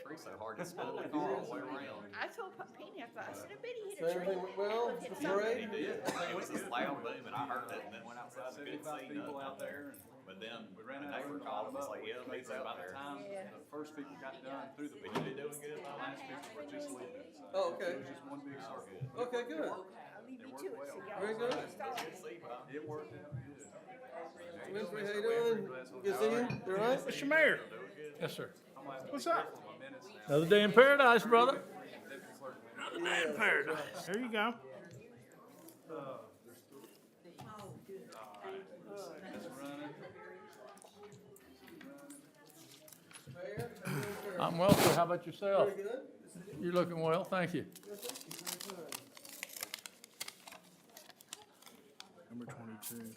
tree so hard it spun the car all the way around. I told Penny, I thought, I said, I bet he hit So a tree. everything went well? Hit The something. parade? He did. It was this loud boom, and I heard it, and then went outside and couldn't 75 see people nothing. out there. But then We ran the out neighbor and called and was up. like, yeah, By he's the out there. time Yeah. the first people got done through the But parade, you doing good? the last people were just leaving. So Oh, okay. it was just one big circle. Okay, good. I'll leave you to it. So y'all Very good. start. Good to see, Bob. It worked out good. Winfrey, how you doing? Good to see you. You all right? Mr. Mayor. Doing good. Yes, sir. I'm gonna have to What's be up? careful with my minutes now. Another day in paradise, brother. Deputy clerk. Another day in paradise. There you go. It's running. Mayor, how you doing, sir? I'm well, sir. How about yourself? Very good. You're looking well. Thank you. Number 22.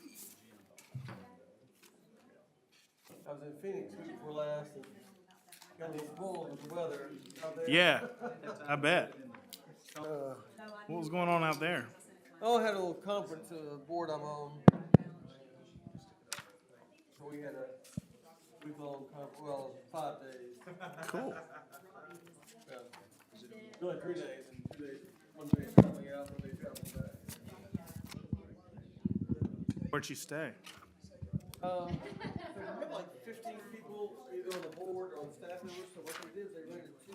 I was in Phoenix week before last and got a little spoiled with the weather out there. Yeah, I bet. What was going on out there? Oh, I had a little conference, a board I'm on. So we had a week-long conference, well, 5 days. Cool. Really 3 days, and 2 days, one day traveling out, one day traveling back. Where'd you stay? We had like 15 people either on the board or on the staff members, so what they did is they rented 2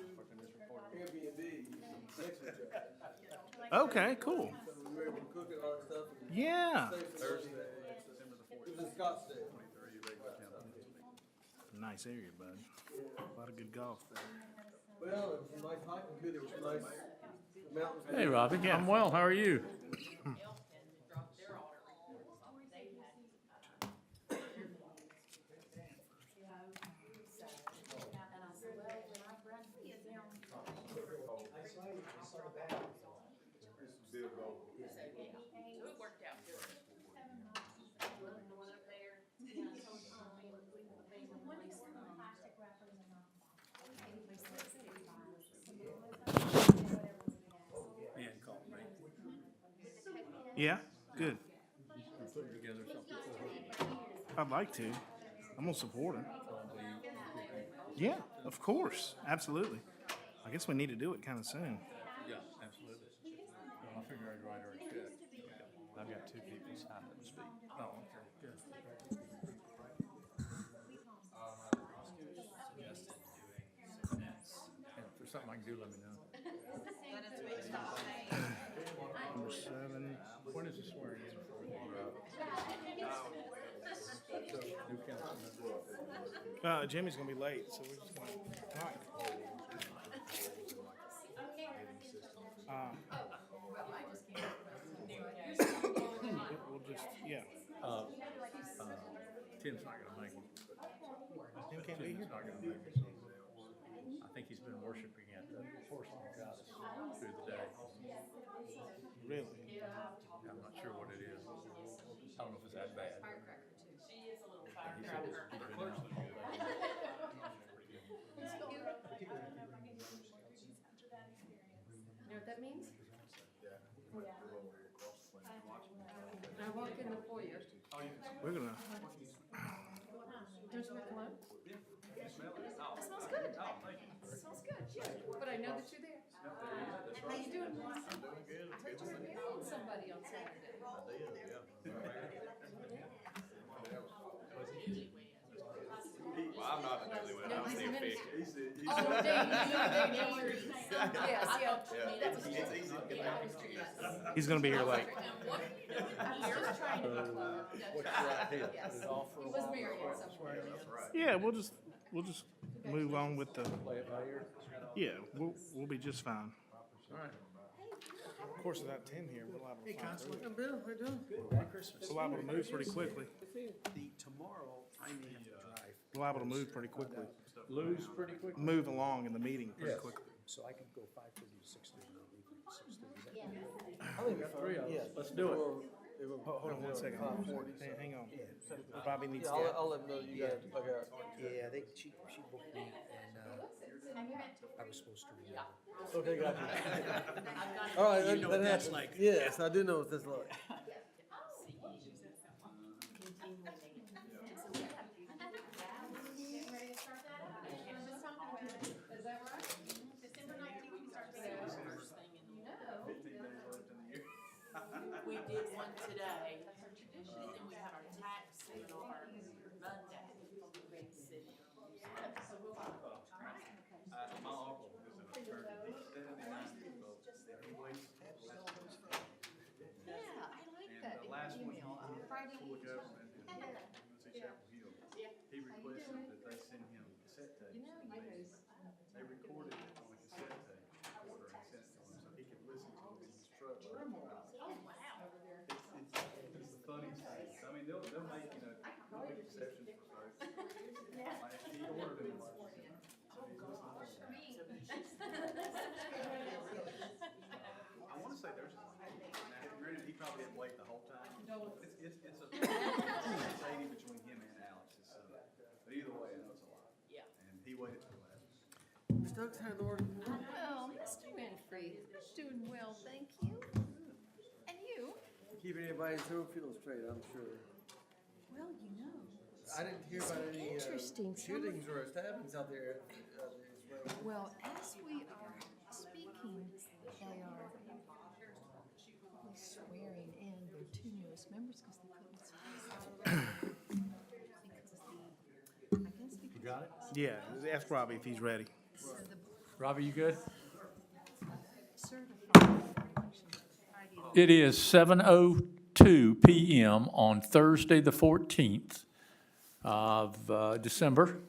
Airbnbs next to each other. Okay, cool. So we were able to cook and all that stuff. And Yeah. stay for Thursday. It was in Scottsdale. Nice area, bud. A lot of good golf there. Well, it was a nice hiking too. There was some nice mountains. Hey, Robbie. Yeah. I'm well. How are you? Yeah, good. Putting together something for her. I'd like to. I'm gonna support him. Yeah, of course, absolutely. I guess we need to do it kind of soon. Yeah, absolutely. Well, I figure I'd write her a check. I've got 2 people signed up to speak. Oh, okay. Good. And if there's something I can do, let me know. Number 7. When is the swearing in for the new council member? Jimmy's gonna be late, so we're just gonna. All right. We'll just, yeah. Tim's not gonna make it. Tim can't be here. Tim's not gonna make it. I think he's been worshiping at the porcelain goddess through the day. Really? I'm not sure what it is. I don't know if it's that bad. He said it's been out. You know what that means? I walk in the foyer. We're gonna. Don't you like cologne? It smells good. It smells good. But I know that you're there. How you doing? I'm doing good. I heard you were marrying somebody on Saturday. Well, I'm not a newlywed. I'm the official. Oh, dang, yes, yeah. Yeah, it's easy to get that. He's gonna be here late. I was just trying to be clever. Yes. He was marrying somewhere. Yeah, we'll just move on with the. Play it by ear. Yeah, we'll be just fine. All right. Of course, without Tim here, we're liable to find through it. Bill, how you doing? Merry Christmas. We're liable to move pretty quickly. Tomorrow, I may have to drive, We're liable to move pretty quickly. Lose pretty quick. Move along in the meeting pretty Yes. quickly. so I can go 5:30 to 6:30, and I'll leave at 6:30. I think Got 3 of us. yeah. Let's do it. Hold on one second. Hang on. Bobby needs Yeah, to. I'll let them know you guys. Okay. Yeah, she booked me, and I was supposed to remember. Okay, got you. All right, You know that what that's happens. like. Yes, I do know what that's like. Is that right? They recorded it on a cassette tape recorder and sent it to him so he could listen to it in his truck. Oh, wow. It's the funniest thing. I mean, they'll make, they'll make exceptions for folks. Like, he ordered an emergency. So he's listening to it. I want to say theirs is like 80. Now, granted, he probably didn't wait the whole time. It's 80 between him and Alex's son. But either way, I know it's a lot. Yeah. And he waited till last. Stokes, how Lord? Well, Mr. Winfrey, doing well, thank you. And you? Keeping everybody's whole field straight, I'm sure. Well, you know. I didn't hear about any Interesting. shootings or stabbings out there. Well, as we are speaking, they are swearing in their two newest members because they couldn't swear. You got it? Yeah, ask Robbie if he's ready. Robbie, you good? Certified. It is 7:02 p.m. on Thursday, the 14th of December,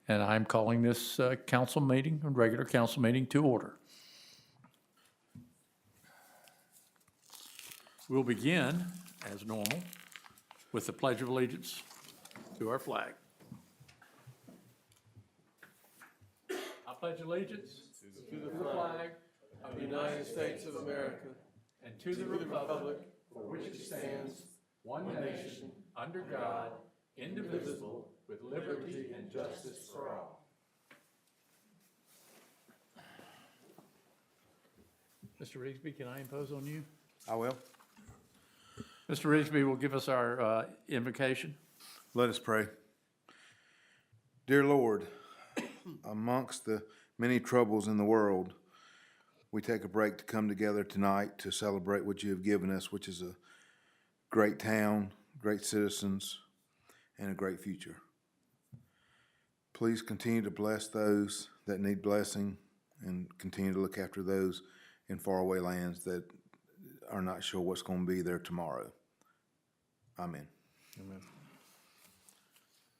and I'm calling this council meeting, a regular council meeting, to order. We'll begin, as normal, with the Pledge of Allegiance to our flag. I pledge allegiance to the flag Of the United States of America, and to the republic for which it stands, one nation, under God, indivisible, with liberty and justice for all. Mr. Rigsby, can I impose on you? I will. Mr. Rigsby will give us our invocation. Let us pray. Dear Lord, amongst the many troubles in the world, we take a break to come together tonight to celebrate what you have given us, which is a great town, great citizens, and a great future. Please continue to bless those that need blessing and continue to look after those in faraway lands that are not sure what's going to be there tomorrow. Amen. Amen.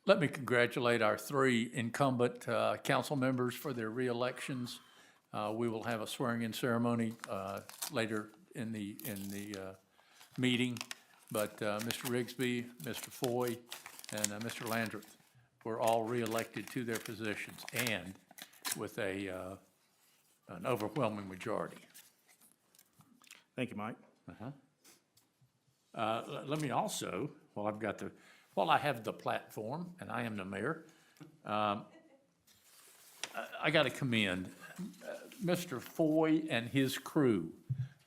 Let me congratulate our three incumbent council members for their re-elections. We will have a swearing-in ceremony later in the meeting, but Mr. Rigsby, Mr. Foy, and Mr. Landreth were all re-elected to their positions, and with an overwhelming majority. Thank you, Mike. Let me also, while I have the platform, and I am the mayor, I got to commend Mr. Foy and his crew.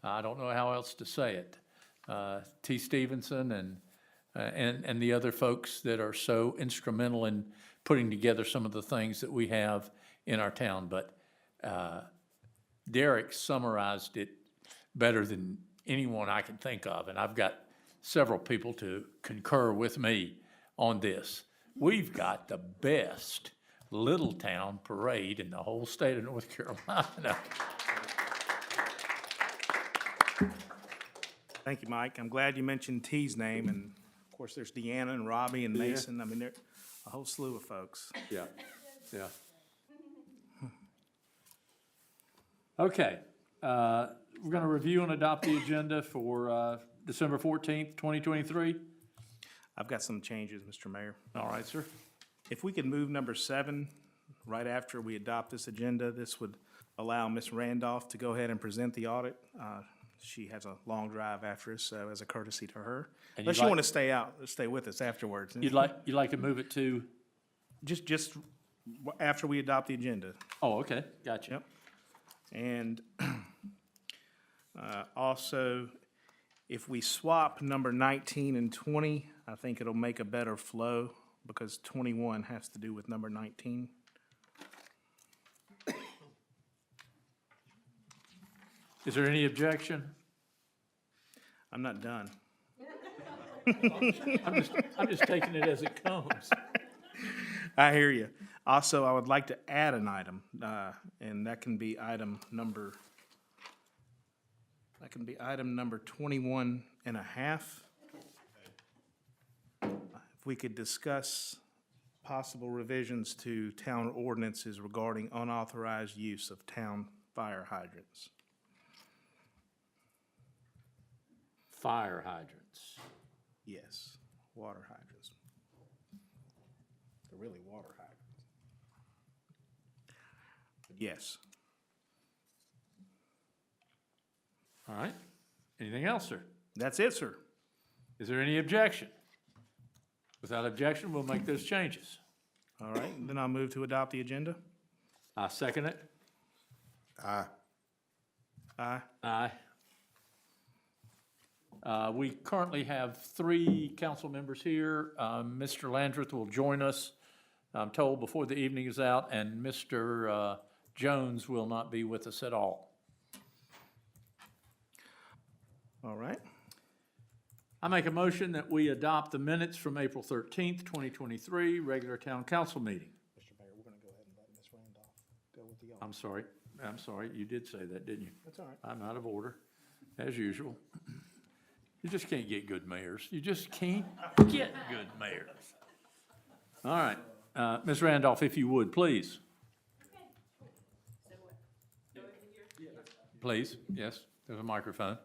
I don't know how else to say it. T. Stevenson and the other folks that are so instrumental in putting together some of the things that we have in our town. But Derek summarized it better than anyone I can think of, and I've got several people to concur with me on this. We've got the best little town parade in the whole state of North Carolina. Thank you, Mike. I'm glad you mentioned T's name, and of course, there's Deanna and Robbie and Mason. I mean, there's a whole slew of folks. Yeah. Okay, we're going to review and adopt the agenda for December 14th, 2023. I've got some changes, Mr. Mayor. All right, sir. If we could move number 7 right after we adopt this agenda, this would allow Ms. Randolph to go ahead and present the audit. She has a long drive after us, so as a courtesy to her. And Unless you'd you like- want to stay with us afterwards. You'd like to move it to, Just after we adopt the agenda. oh, okay, gotcha. Yep. And also, if we swap number 19 and 20, I think it'll make a better flow because 21 has to do with number 19. Is there any objection? I'm not done. I'm just taking it as it comes. I hear you. Also, I would like to add an item, and that can be item number 21 and a half. If we could discuss possible revisions to town ordinances regarding unauthorized use of town fire hydrants. Fire hydrants. Yes, water hydrants. They're really water hydrants. Yes. All right. Anything else, sir? That's it, sir. Is there any objection? Without objection, we'll make those changes. All right, then I'll move to adopt the agenda. I second it. Aye. Aye. Aye. We currently have 3 council members here. Mr. Landreth will join us, I'm told, before the evening is out, and Mr. Jones will not be with us at all. All right. I make a motion that we adopt the minutes from April 13th, 2023, regular town council meeting. Mr. Mayor, we're gonna go ahead and let Ms. Randolph go with the I'm sorry, you did say that, didn't you? That's all right. I'm out of order, as usual. You just can't get good mayors. You just can't get good mayors. All right, Ms. Randolph, if you would, please. Please, yes, there's a microphone.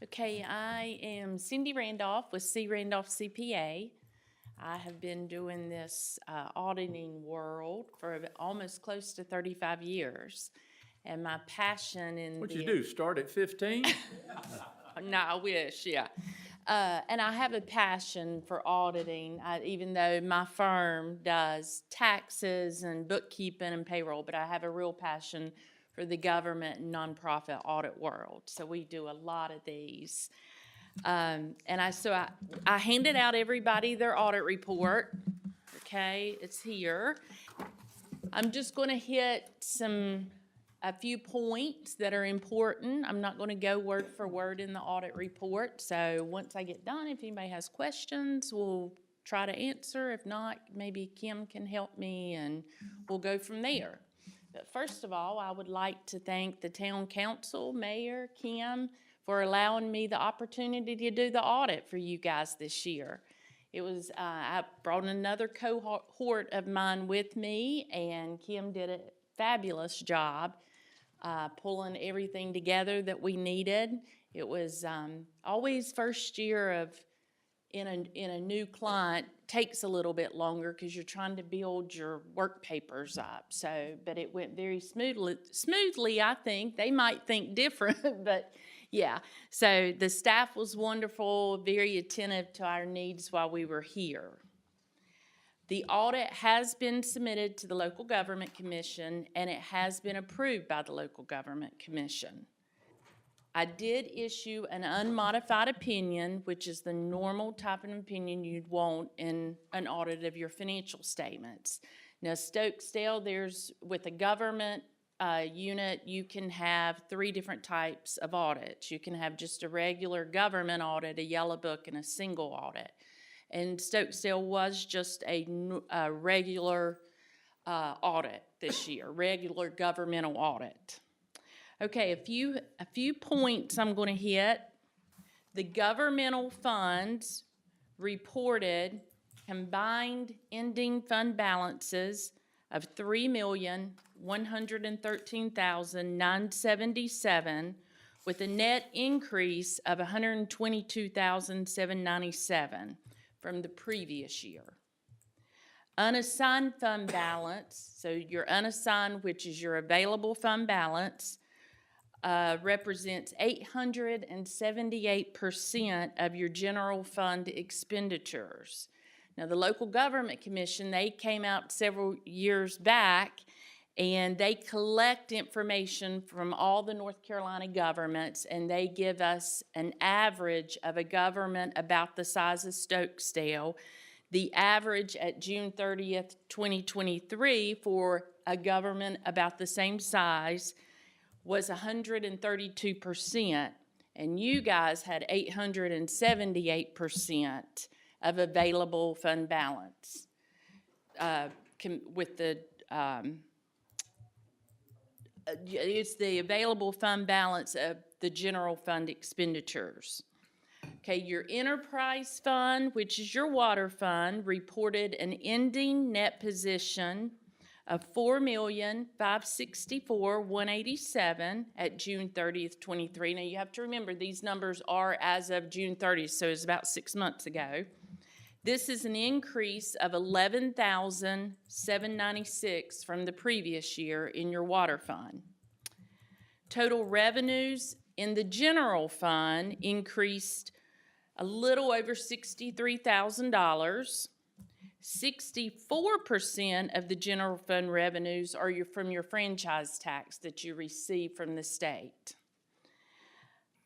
Okay, I am Cindy Randolph with C. Randolph CPA. I have been doing this auditing world for almost close to 35 years. And my passion in What'd you do, start at 15? No, I wish, yeah. And I have a passion for auditing, even though my firm does taxes and bookkeeping and payroll, but I have a real passion for the government and nonprofit audit world. So we do a lot of these. And I handed out everybody their audit report. Okay, it's here. I'm just going to hit a few points that are important. I'm not going to go word for word in the audit report. So once I get done, if anybody has questions, we'll try to answer. If not, maybe Kim can help me and we'll go from there. But first of all, I would like to thank the town council, Mayor, Kim, for allowing me the opportunity to do the audit for you guys this year. It was, I brought another cohort of mine with me, and Kim did a fabulous job pulling everything together that we needed. It was always first year in a new client takes a little bit longer because you're trying to build your work papers up. So, but it went very smoothly, I think. They might think different, but yeah. So the staff was wonderful, very attentive to our needs while we were here. The audit has been submitted to the Local Government Commission, and it has been approved by the Local Government Commission. I did issue an unmodified opinion, which is the normal type of opinion you'd want in an audit of your financial statements. Now, Stokesdale, with a government unit, you can have 3 different types of audits. You can have just a regular government audit, a yellow book, and a single audit. And Stokesdale was just a regular audit this year, regular governmental audit. Okay, a few points I'm going to hit. The governmental funds reported combined ending fund balances of $3,113,977 with a net increase of $122,797 from the previous year. Unassigned fund balance, so your unassigned, which is your available fund balance, represents 878% of your general fund expenditures. Now, the Local Government Commission, they came out several years back and they collect information from all the North Carolina governments, and they give us an average of a government about the size of Stokesdale. The average at June 30th, 2023 for a government about the same size was 132%, and you guys had 878% of available fund balance with the it's the available fund balance of the general fund expenditures. Okay, your enterprise fund, which is your water fund, reported an ending net position of $4,564,187 at June 30th, 23. Now you have to remember these numbers are as of June 30th, so it's about 6 months ago. This is an increase of $11,796 from the previous year in your water fund. Total revenues in the general fund increased a little over $63,000. 64% of the general fund revenues are from your franchise tax that you receive from the state.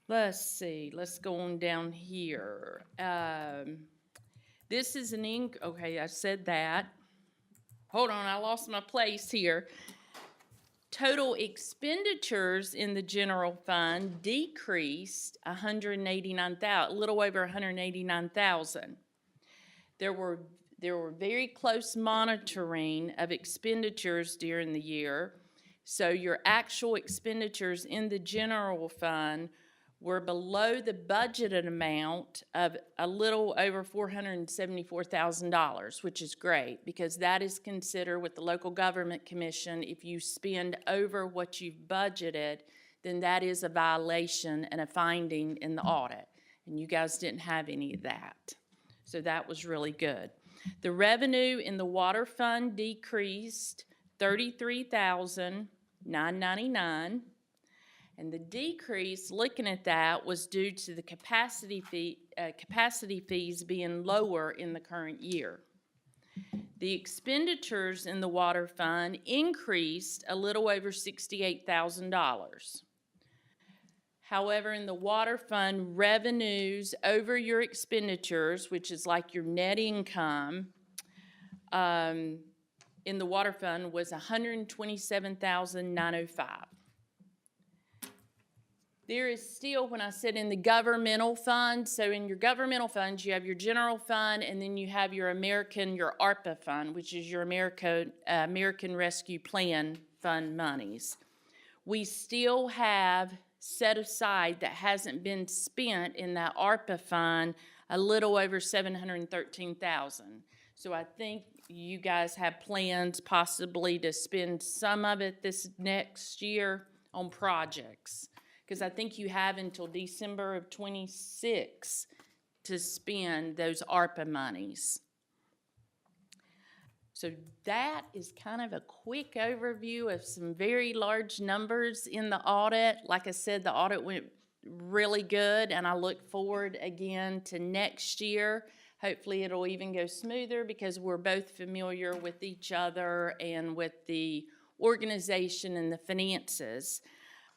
Let's see, let's go on down here. This is okay, I said that. Hold on, I lost my place here. Total expenditures in the general fund decreased a little over $189,000. There were very close monitoring of expenditures during the year. So your actual expenditures in the general fund were below the budgeted amount of a little over $474,000, which is great because that is considered with the Local Government Commission, if you spend over what you've budgeted, then that is a violation and a finding in the audit. And you guys didn't have any of that. So that was really good. The revenue in the water fund decreased $33,999. And the decrease, looking at that, was due to the capacity fees being lower in the current year. The expenditures in the water fund increased a little over $68,000. However, in the water fund, revenues over your expenditures, which is like your net income, in the water fund was $127,905. There is still, when I said in the governmental fund, so in your governmental funds, you have your general fund, and then you have your ARPA fund, which is your American Rescue Plan Fund monies. We still have set aside that hasn't been spent in that ARPA fund a little over $713,000. So I think you guys have plans possibly to spend some of it this next year on projects. Because I think you have until December of 26 to spend those ARPA monies. So that is kind of a quick overview of some very large numbers in the audit. Like I said, the audit went really good, and I look forward again to next year. Hopefully it'll even go smoother because we're both familiar with each other and with the organization and the finances.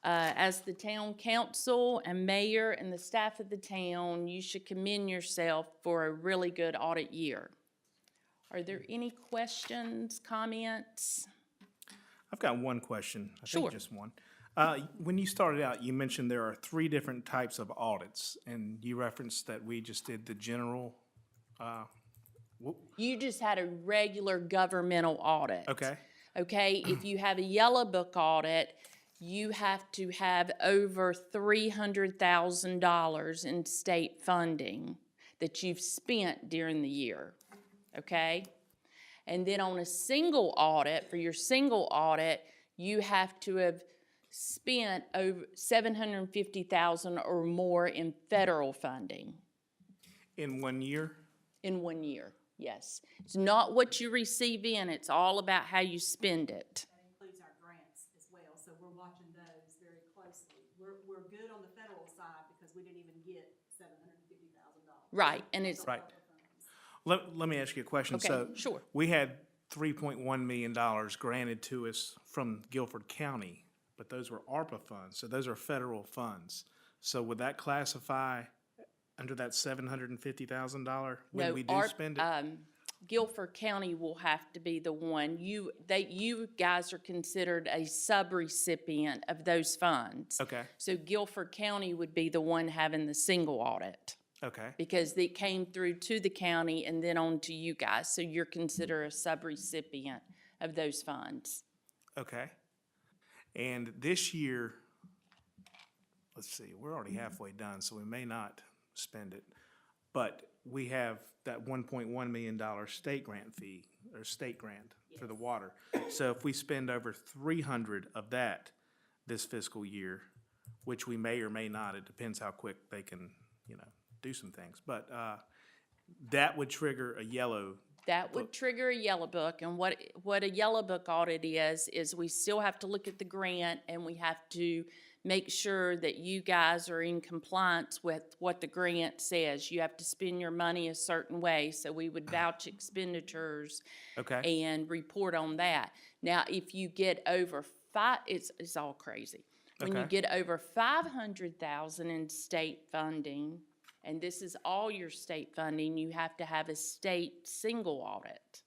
As the town council and mayor and the staff of the town, you should commend yourself for a really good audit year. Are there any questions, comments? I've got one question. I Sure. think just one. When you started out, you mentioned there are 3 different types of audits, and you referenced that we just did the general. You just had a regular governmental audit. Okay. Okay, if you have a yellow book audit, you have to have over $300,000 in state funding that you've spent during the year, okay? And then on a single audit, for your single audit, you have to have spent over $750,000 or more in federal funding. In 1 year? In 1 year, yes. It's not what you receive in, it's all about how you spend it. Includes our grants as well, so we're watching those very closely. We're good on the federal side because we didn't even get $750,000. Right, and it's, Right. Let me ask you a question. Okay, So sure. we had $3.1 million granted to us from Guilford County, but those were ARPA funds, so those are federal funds. So would that classify under that $750,000 when no, we do spend it? Guilford County will have to be the one. You guys are considered a sub-recipient of those funds. Okay, So Guilford County would be the one having the single audit okay, because it came through to the county and then on to you guys. So you're considered a sub-recipient of those funds. okay. And this year, let's see, we're already halfway done, so we may not spend it. But we have that $1.1 million state grant fee, or state grant for the water. So if we spend over 300 of that this fiscal year, which we may or may not, it depends how quick they can, do some things. But that would trigger a yellow. That would trigger a yellow book, and what a yellow book audit is we still have to look at the grant, and we have to make sure that you guys are in compliance with what the grant says. You have to spend your money a certain way, so we would vouch expenditures Okay. and report on that. Now, if you get over it's all crazy. When you Okay. get over 500,000 in state funding, and this is all your state funding, you have to have a state single audit.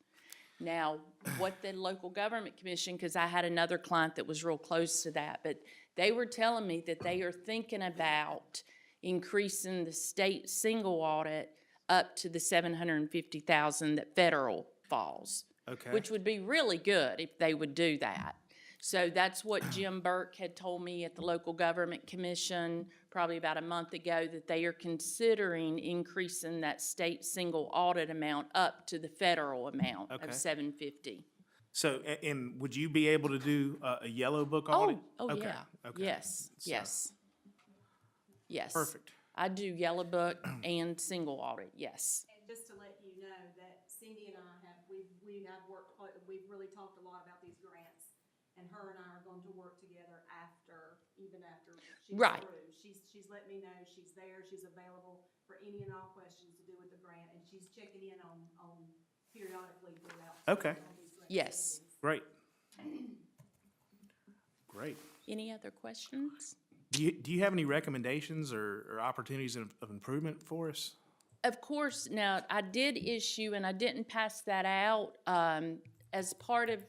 Now, what the local government commission, because I had another client that was real close to that, but they were telling me that they are thinking about increasing the state single audit up to the 750,000 that federal falls. Okay. Which would be really good if they would do that. So that's what Jim Burke had told me at the local government commission probably about a month ago, that they are considering increasing that state single audit amount up to the federal amount Okay. of 750. So, and would you be able to do a yellow book audit? Oh, Okay, yeah. okay. Yes, So- yes. Yes. Perfect. I do yellow book and single audit, yes. And just to let you know that Cindy and I have, we've really talked a lot about these grants. And her and I are going to work together even after she's Right. through. She's let me know she's there, she's available for any and all questions to do with the grant, and she's checking in on periodically throughout. Okay. on these grant Yes. meetings. Great. Great. Any other questions? Do you have any recommendations or opportunities of improvement for us? Of course, now, I did issue, and I didn't pass that out, as part of,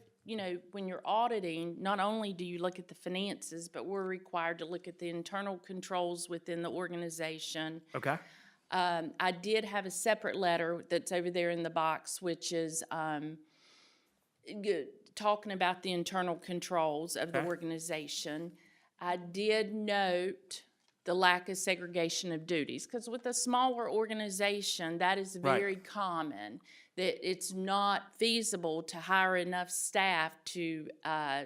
when you're auditing, not only do you look at the finances, but we're required to look at the internal controls within the organization. Okay. I did have a separate letter that's over there in the box, which is talking about the internal controls of the Okay. organization. I did note the lack of segregation of duties, because with a smaller organization, that is Right. very common, that it's not feasible to hire enough staff to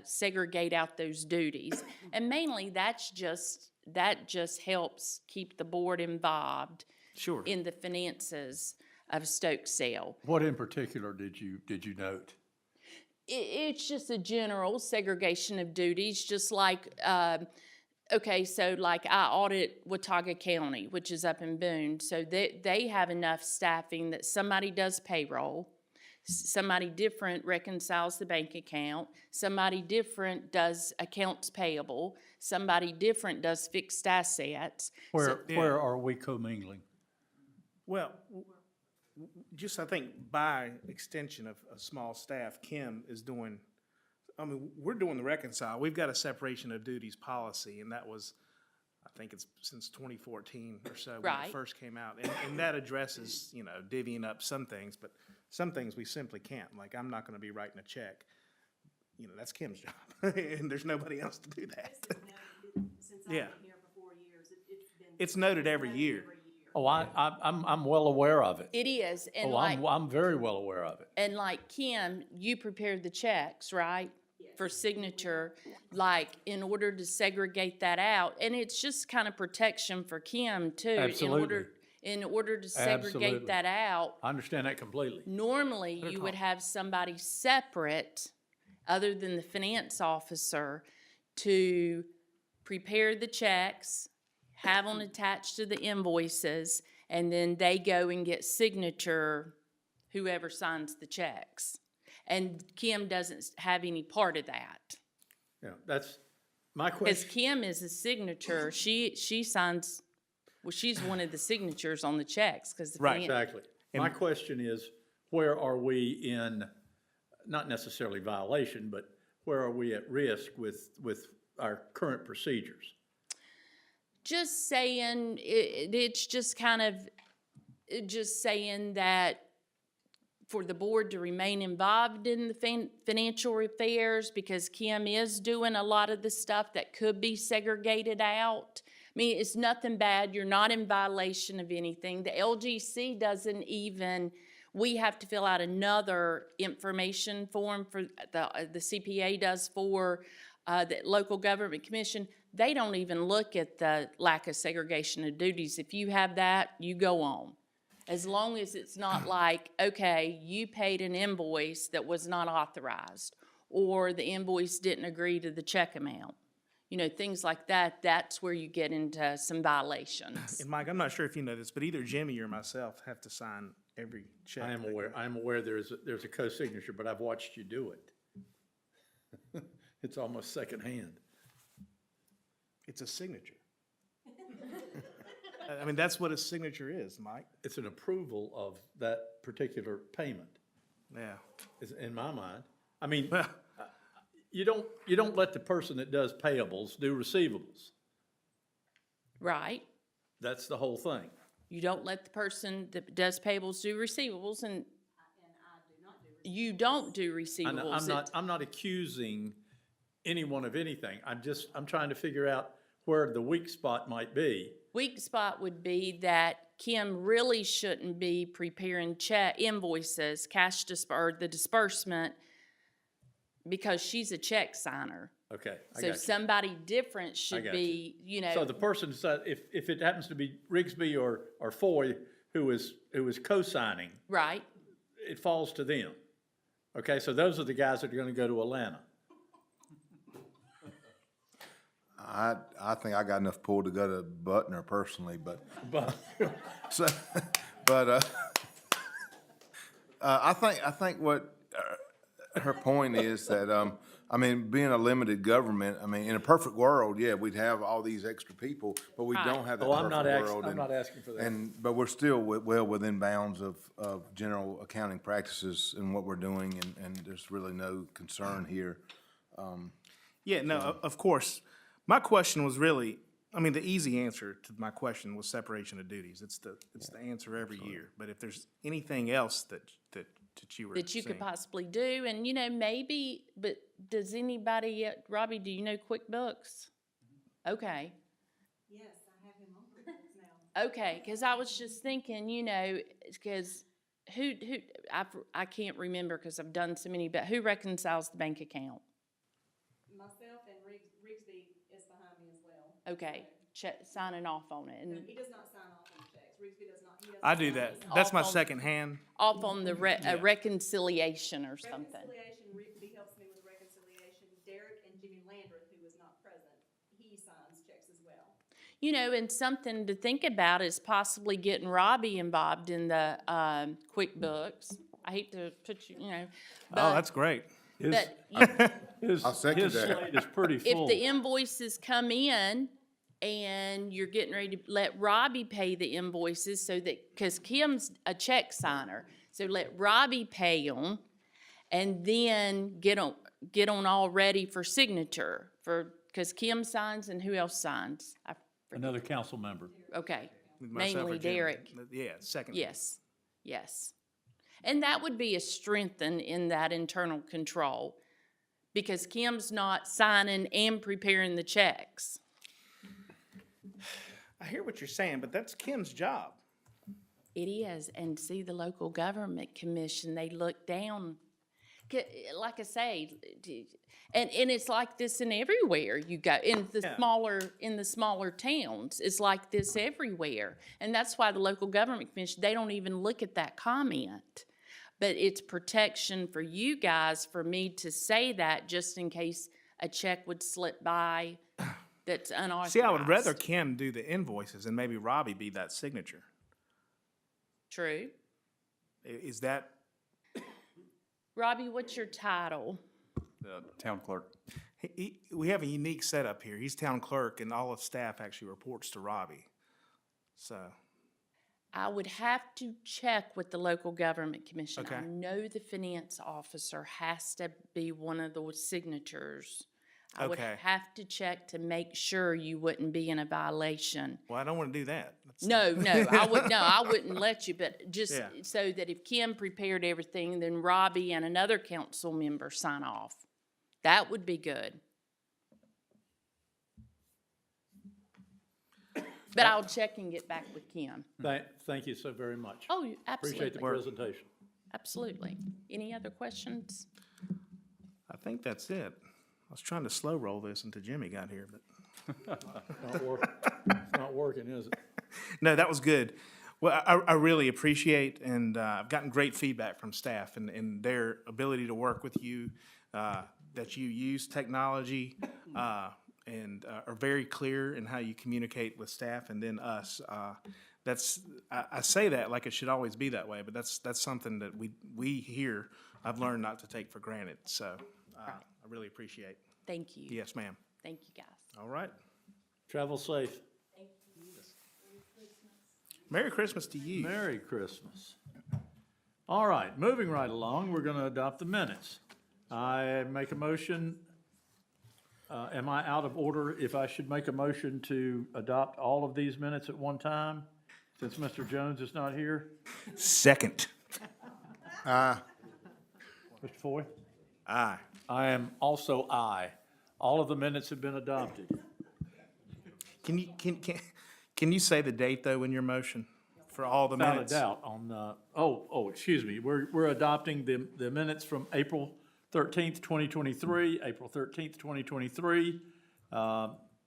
segregate out those duties. And mainly, that just helps keep the board involved Sure. in the finances of Stokesdale. What in particular did you note? It's just a general segregation of duties, just like, okay, so like I audit Watauga County, which is up in Boone. So they have enough staffing that somebody does payroll, somebody different reconciles the bank account, somebody different does accounts payable, somebody different does fixed assets. Where are we commingling? Well, just I think by extension of a small staff, Kim is doing, we're doing the reconcile. We've got a separation of duties policy, and that was, I think it's since 2014 or so when Right. it first came out. And that addresses, divvying up some things, but some things we simply can't. Like, I'm not gonna be writing a check. That's Kim's job, and there's nobody else to do that. This is noted since I've Yeah. been here for 4 years, it's been. It's noted every year. Oh, I'm well aware of it. It is, and Oh, like, I'm very well aware of it. and like Kim, you prepared the checks, right? For signature, like in order to segregate that out, and it's just kind of protection for Kim too. Absolutely. In order to segregate Absolutely. that out, I understand that completely. normally you would have somebody separate, other than the finance officer, to prepare the checks, have them attached to the invoices, and then they go and get signature, whoever signs the checks. And Kim doesn't have any part of that. Yeah, that's my Because question. Kim is a signature, she signs, well, she's one of the signatures on the checks, because the Right. Exactly. My question is, where are we in, not necessarily violation, but where are we at risk with our current procedures? Just saying, it's just kind of, just saying that for the board to remain involved in the financial affairs, because Kim is doing a lot of the stuff that could be segregated out. I mean, it's nothing bad. You're not in violation of anything. The LGC doesn't even, we have to fill out another information form for the CPA does for the local government commission. They don't even look at the lack of segregation of duties. If you have that, you go on. As long as it's not like, okay, you paid an invoice that was not authorized, or the invoice didn't agree to the check amount. You know, things like that, that's where you get into some violations. And Mike, I'm not sure if you know this, but either Jimmy or myself have to sign every check. I am aware there's a co-signature, but I've watched you do it. It's almost secondhand. It's a signature. I mean, that's what a signature is, Mike. It's an approval of that particular payment, Yeah. is in my mind. I mean, you don't let the person that does payables do receivables. Right? That's the whole thing. You don't let the person that does payables do receivables, and I do not do you don't do receivables. I'm not accusing anyone of anything. I'm trying to figure out where the weak spot might be. Weak spot would be that Kim really shouldn't be preparing invoices, or the disbursement, because she's a check signer. Okay, I So got you. somebody different should got be, you know. So the person said, if it happens to be Rigsby or Foy who is co-signing, Right, it falls to them. Okay, so those are the guys that are gonna go to Atlanta. I think I got enough pull to go to Butner personally, but, But, so, but, I think what her point is that, I mean, being a limited government, I mean, in a perfect world, yeah, we'd have all these extra people, but we Right. don't have that oh, I'm perfect world. I'm and- not asking for that. But we're still well within bounds of general accounting practices and what we're doing, and there's really no concern here. Yeah, no, of course. My question was really, I mean, the easy answer to my question was separation of duties. It's the answer every year. But if there's anything else that you were that you could saying. possibly do, and you know, maybe, but does anybody, Robbie, do you know QuickBooks? Okay. Yes, I have him on QuickBooks now. Okay, because I was just thinking, you know, because I can't remember because I've done so many, but who reconciles the bank account? Myself and Rigsby is behind me as well. Okay, signing off on it, No, and he does not sign off on the checks. Rigsby does not, he doesn't. I do sign that. these That's my Off on- second hand. off on the reconciliation or something. Reconciliation, Rigsby helps me with reconciliation. Derek and Jimmy Landreth, who is not present, he signs checks as well. You know, and something to think about is possibly getting Robbie involved in the QuickBooks. I hate to put you, you know. Oh, but- that's great. But you- I'll second His that. slate is pretty if full. the invoices come in and you're getting ready to let Robbie pay the invoices so that, because Kim's a check signer, so let Robbie pay them and then get on all ready for signature because Kim signs and who else signs? Another council member. Okay, With myself or mainly Jimmy. Derek. Yeah, second. Yes, yes. And that would be a strength in that internal control because Kim's not signing and preparing the checks. I hear what you're saying, but that's Kim's job. It is, and see, the local government commission, they look down, like I say, and it's like this in everywhere you go, in the Yeah. smaller towns, it's like this everywhere. And that's why the local government commission, they don't even look at that comment. But it's protection for you guys, for me to say that, just in case a check would slip by that's unauthorized. See, I would rather Kim do the invoices and maybe Robbie be that signature. True. Is that, Robbie, what's your title? The town clerk. we have a unique setup here. He's town clerk and all of staff actually reports to Robbie. So, I would have to check with the local government commission. I Okay. know the finance officer has to be one of those signatures. I would Okay. have to check to make sure you wouldn't be in a violation. well, I don't want to do that. No, I wouldn't let you, but just Yeah. so that if Kim prepared everything, then Robbie and another council member sign off. That would be good. But I'll check and get back with Kim. Thank you so very much. Oh, absolutely. Appreciate the presentation. Absolutely. Any other questions? I think that's it. I was trying to slow roll this until Jimmy got here, but. It's not working, is it? No, that was good. Well, I really appreciate, and I've gotten great feedback from staff and their ability to work with you, that you use technology and are very clear in how you communicate with staff and then us. I say that like it should always be that way, but that's something that we here, I've learned not to take for granted. So I really appreciate. Thank you. Yes, ma'am. Thank you, guys. All right. Travel safe. Merry Christmas to you. Merry Christmas. All right, moving right along, we're going to adopt the minutes. I make a motion. Am I out of order if I should make a motion to adopt all of these minutes at one time, since Mr. Jones is not here? Second. Mr. Foy? Aye. I am also aye. All of the minutes have been adopted. Can you say the date, though, in your motion for all the minutes? Without a doubt, on, excuse me, we're adopting the minutes from April 13th, 2023, April 13th, 2023,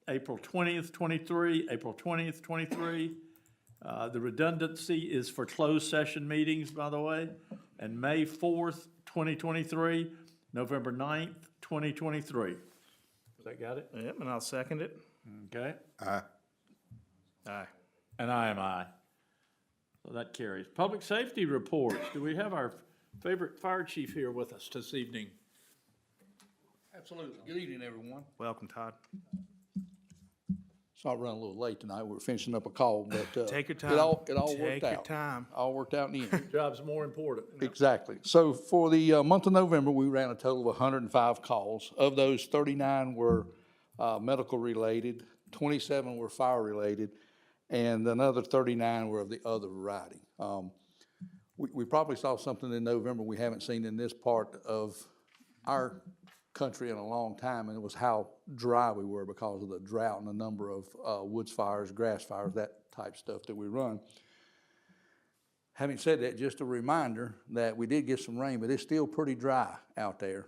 April 20th, 23, April 20th, 23. The redundancy is for closed session meetings, by the way, and May 4th, 2023, November 9th, 2023. That got it? Yep, and I'll second it. Okay. Aye. Aye. And I am aye. So that carries. Public safety reports. Do we have our favorite fire chief here with us this evening? Absolutely. Good evening, everyone. Welcome, Todd. Sorry, I run a little late tonight. We're finishing up a call, but Take your time. it all Take worked your out. time. All worked out in the end. Job's more important. Exactly. So for the month of November, we ran a total of 105 calls. Of those, 39 were medical related, 27 were fire related, and another 39 were of the other variety. We probably saw something in November we haven't seen in this part of our country in a long time, and it was how dry we were because of the drought and the number of woods fires, grass fires, that type stuff that we run. Having said that, just a reminder that we did get some rain, but it's still pretty dry out there.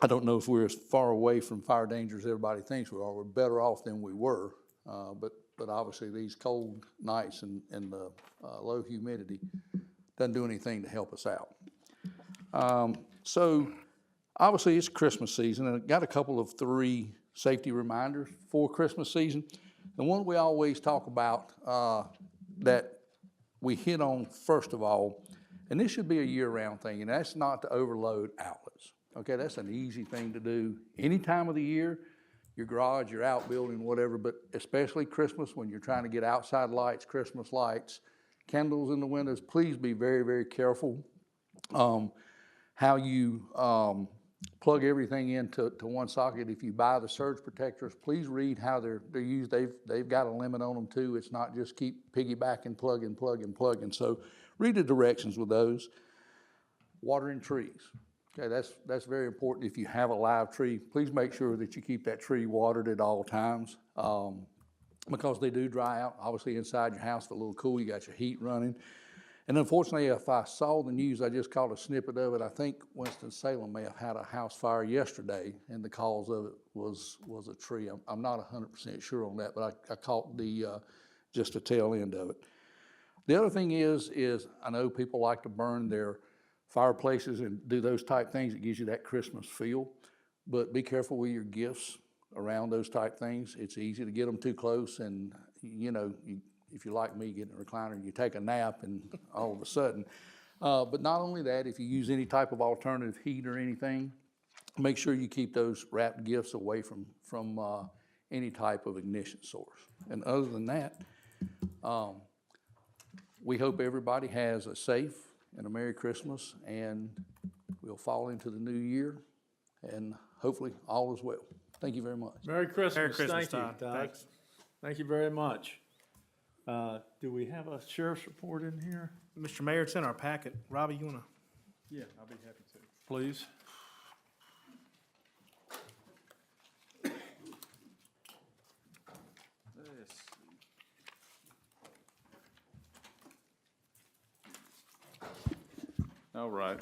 I don't know if we're as far away from fire danger as everybody thinks we are. We're better off than we were, but obviously these cold nights and the low humidity doesn't do anything to help us out. So obviously it's Christmas season, and I got a couple of 3 safety reminders for Christmas season. The one we always talk about that we hit on first of all, and this should be a year-round thing, and that's not to overload outlets. Okay, that's an easy thing to do any time of the year, your garage, your outbuilding, whatever, but especially Christmas when you're trying to get outside lights, Christmas lights, candles in the windows. Please be very, very careful how you plug everything into one socket. If you buy the surge protectors, please read how they're used. They've got a limit on them too. It's not just keep piggybacking, plugging. So read the directions with those. Watering trees. Okay, that's very important. If you have a live tree, please make sure that you keep that tree watered at all times because they do dry out. Obviously inside your house, it's a little cool, you got your heat running. And unfortunately, if I saw the news, I just caught a snippet of it. I think Winston-Salem may have had a house fire yesterday, and the cause of it was a tree. I'm not 100% sure on that, but I caught just the tail end of it. The other thing is I know people like to burn their fireplaces and do those type things. It gives you that Christmas feel, but be careful with your gifts around those type things. It's easy to get them too close, and if you're like me, get in a recliner, you take a nap, and all of a sudden. But not only that, if you use any type of alternative heat or anything, make sure you keep those wrapped gifts away from any type of ignition source. And other than that, we hope everybody has a safe and a Merry Christmas, and we'll fall into the new year, and hopefully all is well. Thank you very much. Merry Christmas. Merry Christmas, Thank you, Todd. Thanks. Thank you very much. Do we have a sheriff's report in here? Mr. Mayor, it's in our packet. Robbie, you want to? Yeah, I'll be happy to. Please. Let's see. All right.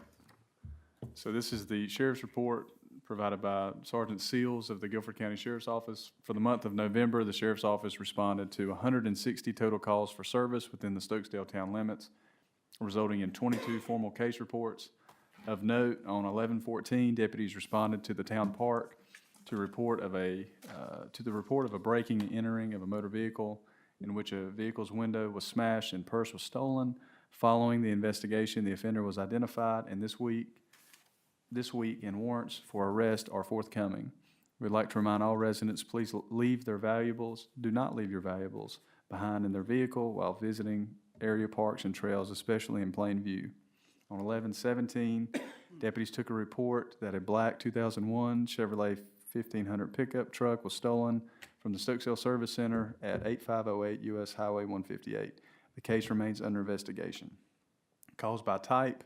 So this is the sheriff's report provided by Sergeant Seals of the Guilford County Sheriff's Office. For the month of November, the Sheriff's Office responded to 160 total calls for service within the Stokesdale town limits, resulting in 22 formal case reports. Of note, on 11/14, deputies responded to the town park to the report of a breaking and entering of a motor vehicle in which a vehicle's window was smashed and purse was stolen. Following the investigation, the offender was identified, and this week, and warrants for arrest are forthcoming. We'd like to remind all residents, please do not leave your valuables behind in their vehicle while visiting area parks and trails, especially in plain view. On 11/17, deputies took a report that a black 2001 Chevrolet 1500 pickup truck was stolen from the Stokesdale Service Center at 8508 US Highway 158. The case remains under investigation. Calls by type.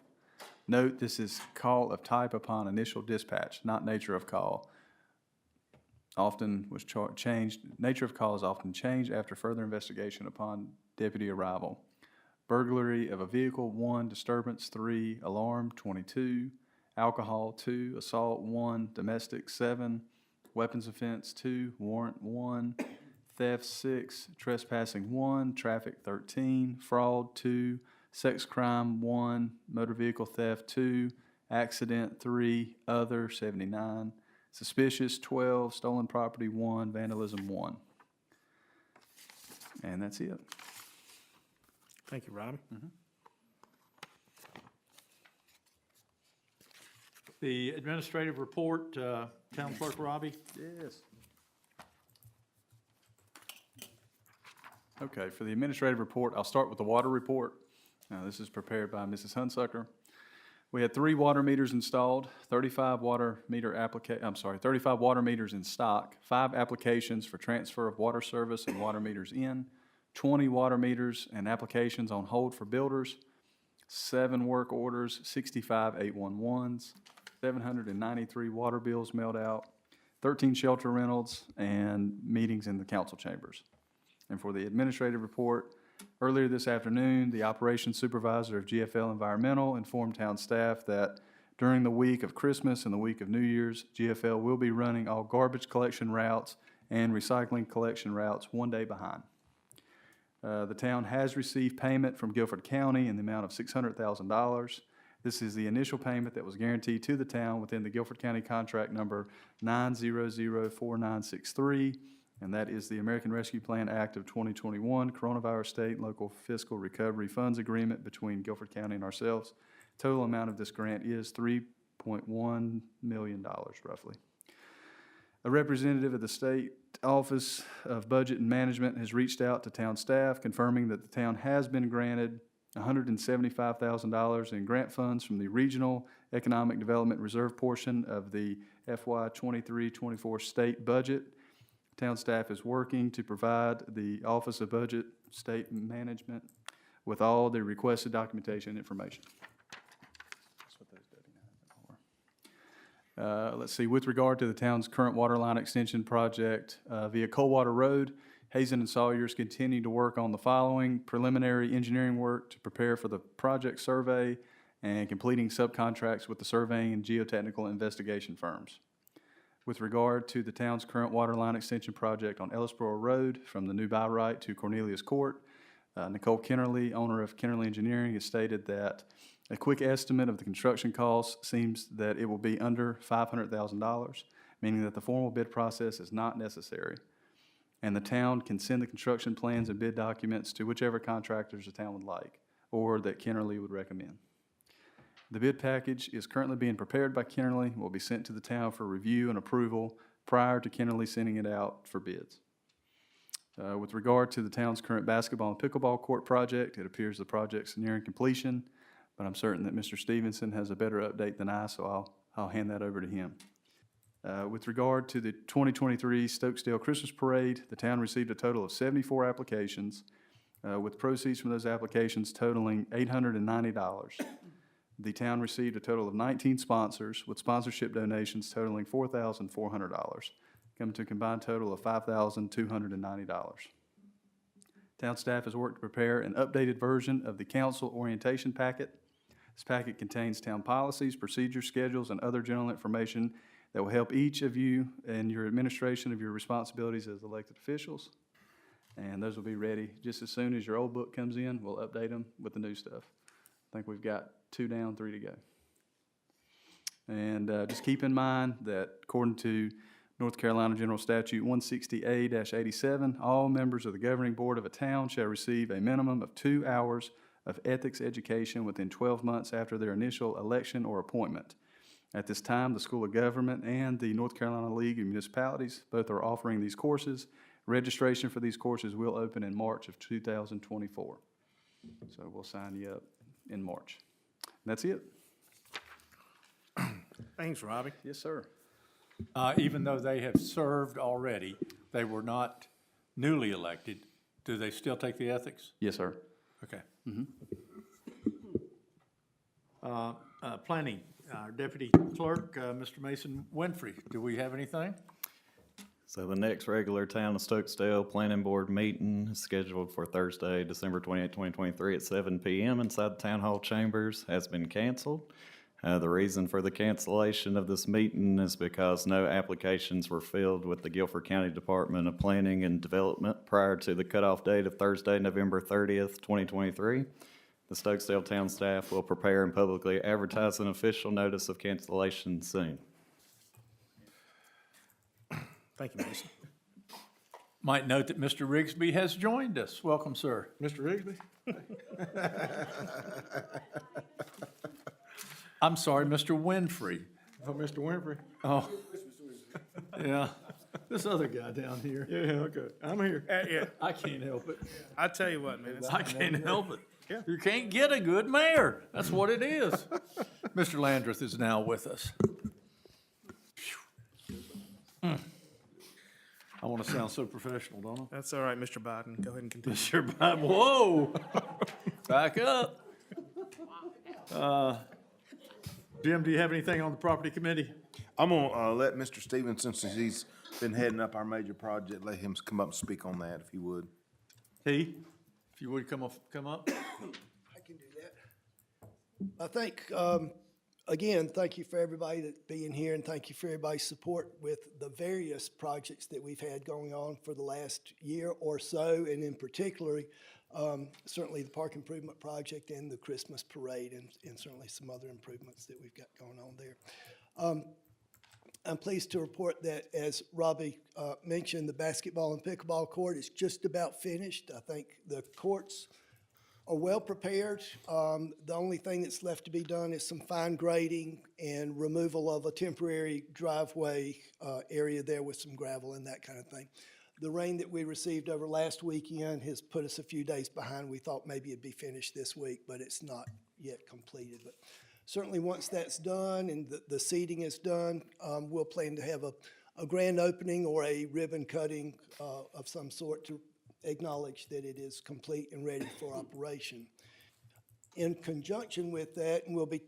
Note, this is call of type upon initial dispatch, not nature of call. Nature of call is often changed after further investigation upon deputy arrival. Burglary of a vehicle, 1. Disturbance, 3. Alarm, 22. Alcohol, 2. Assault, 1. Domestic, 7. Weapons offense, 2. Warrant, 1. Theft, 6. Trespassing, 1. Traffic, 13. Fraud, 2. Sex crime, 1. Motor vehicle theft, 2. Accident, 3. Other, 79. Suspicious, 12. Stolen property, 1. Vandalism, 1. And that's it. Thank you, Robbie. The administrative report, Town Clerk Robbie? Yes. Okay, for the administrative report, I'll start with the water report. Now, this is prepared by Mrs. Hunsucker. We had 3 water meters installed, 35 water meters in stock, 5 applications for transfer of water service and water meters in, 20 water meters and applications on hold for builders, 7 work orders, 65 811s, 793 water bills mailed out, 13 shelter rentals, and meetings in the council chambers. And for the administrative report, earlier this afternoon, the operations supervisor of GFL Environmental informed town staff that during the week of Christmas and the week of New Year's, GFL will be running all garbage collection routes and recycling collection routes one day behind. The town has received payment from Guilford County in the amount of $600,000. This is the initial payment that was guaranteed to the town within the Guilford County contract number 9004963, and that is the American Rescue Plan Act of 2021 Coronavirus State and Local Fiscal Recovery Funds Agreement between Guilford County and ourselves. Total amount of this grant is $3.1 million, roughly. A representative of the State Office of Budget and Management has reached out to town staff confirming that the town has been granted $175,000 in grant funds from the Regional Economic Development Reserve portion of the FY 23-24 state budget. Town staff is working to provide the Office of Budget State Management with all the requested documentation and information. That's what those are. Let's see, with regard to the town's current water line extension project via Coldwater Road, Hazen and Sawyers continue to work on the following: preliminary engineering work to prepare for the project survey and completing subcontracts with the surveying and geotechnical investigation firms. With regard to the town's current water line extension project on Ellisboro Road from the new by right to Cornelius Court, Nicole Kennerly, owner of Kennerly Engineering, has stated that a quick estimate of the construction costs seems that it will be under $500,000, meaning that the formal bid process is not necessary, and the town can send the construction plans and bid documents to whichever contractors the town would like, or that Kennerly would recommend. The bid package is currently being prepared by Kennerly and will be sent to the town for review and approval prior to Kennerly sending it out for bids. With regard to the town's current basketball and pickleball court project, it appears the project's nearing completion, but I'm certain that Mr. Stevenson has a better update than I, so I'll hand that over to him. With regard to the 2023 Stokesdale Christmas Parade, the town received a total of 74 applications, with proceeds from those applications totaling $890. The town received a total of 19 sponsors, with sponsorship donations totaling $4,400, coming to a combined total of $5,290. Town staff has worked to prepare an updated version of the council orientation packet. This packet contains town policies, procedures, schedules, and other general information that will help each of you in your administration of your responsibilities as elected officials. And those will be ready just as soon as your old book comes in. We'll update them with the new stuff. I think we've got 2 down, 3 to go. And just keep in mind that according to North Carolina General Statute 160A-87, all members of the governing board of a town shall receive a minimum of 2 hours of ethics education within 12 months after their initial election or appointment. At this time, the School of Government and the North Carolina League of Municipalities both are offering these courses. Registration for these courses will open in March of 2024. So we'll sign you up in March. And that's it. Thanks, Robbie. Yes, sir. Even though they have served already, they were not newly elected, do they still take the ethics? Yes, sir. Okay. Planning, our deputy clerk, Mr. Mason Winfrey, do we have anything? So the next regular Town of Stokesdale Planning Board meeting is scheduled for Thursday, December 28, 2023 at 7 p.m. inside the Town Hall chambers has been canceled. The reason for the cancellation of this meeting is because no applications were filled with the Guilford County Department of Planning and Development prior to the cutoff date of Thursday, November 30th, 2023. The Stokesdale town staff will prepare and publicly advertise an official notice of cancellation soon. Thank you, Mason. Might note that Mr. Rigsby has joined us. Welcome, sir. Mr. Rigsby? I'm sorry, Mr. Winfrey. Oh, Mr. Winfrey? Oh, yeah. This other guy down here. Yeah, okay. I'm here. Yeah, I can't help it. I tell you what, man, I can't help it. Yeah. You can't get a good mayor. That's what it is. Mr. Landreth is now with us. I want to sound so professional, don't I? that's all right, Mr. Biden. Go ahead and continue. Mr. Biden, whoa, back up. Jim, do you have anything on the property committee? I'm gonna, let Mr. Stevenson, since he's been heading up our major project, let him come up and speak on that, if he would. T, if you would come up. I can do that. I think, again, thank you for everybody that being here, and thank you for everybody's support with the various projects that we've had going on for the last year or so, and in particular, certainly the park improvement project and the Christmas parade, and certainly some other improvements that we've got going on there. I'm pleased to report that, as Robbie mentioned, the basketball and pickleball court is just about finished. I think the courts are well prepared. The only thing that's left to be done is some fine grading and removal of a temporary driveway area there with some gravel and that kind of thing. The rain that we received over last weekend has put us a few days behind. We thought maybe it'd be finished this week, but it's not yet completed. But certainly once that's done and the seating is done, we'll plan to have a grand opening or a ribbon cutting of some sort to acknowledge that it is complete and ready for operation. In conjunction with that, and we'll be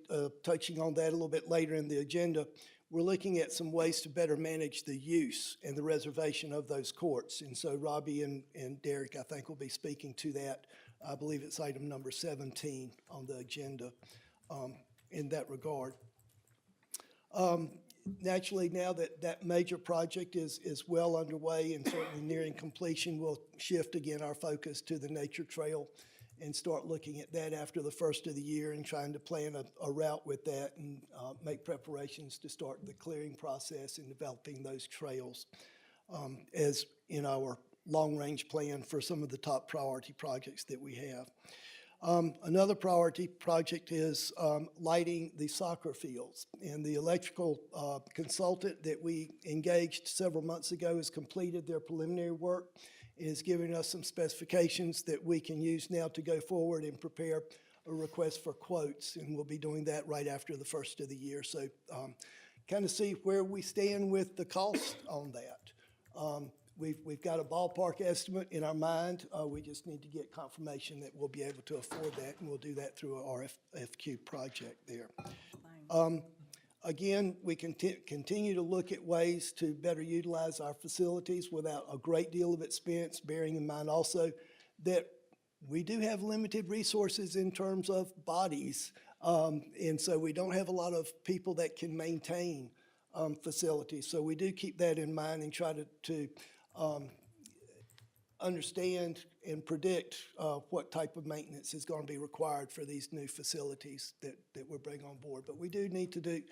touching on that a little bit later in the agenda, we're looking at some ways to better manage the use and the reservation of those courts. And so Robbie and Derek, I think, will be speaking to that. I believe it's item number 17 on the agenda in that regard. Naturally, now that that major project is well underway and certainly nearing completion, we'll shift again our focus to the nature trail and start looking at that after the first of the year and trying to plan a route with that and make preparations to start the clearing process and developing those trails as in our long-range plan for some of the top priority projects that we have. Another priority project is lighting the soccer fields. And the electrical consultant that we engaged several months ago has completed their preliminary work and is giving us some specifications that we can use now to go forward and prepare a request for quotes. And we'll be doing that right after the first of the year. So kind of see where we stand with the cost on that. We've got a ballpark estimate in our mind. We just need to get confirmation that we'll be able to afford that, and we'll do that through our RFQ project there. Again, we continue to look at ways to better utilize our facilities without a great deal of expense, bearing in mind also that we do have limited resources in terms of bodies And so we don't have a lot of people that can maintain facilities. So we do keep that in mind and try to understand and predict what type of maintenance is going to be required for these new facilities that we're bringing on board. But we do need to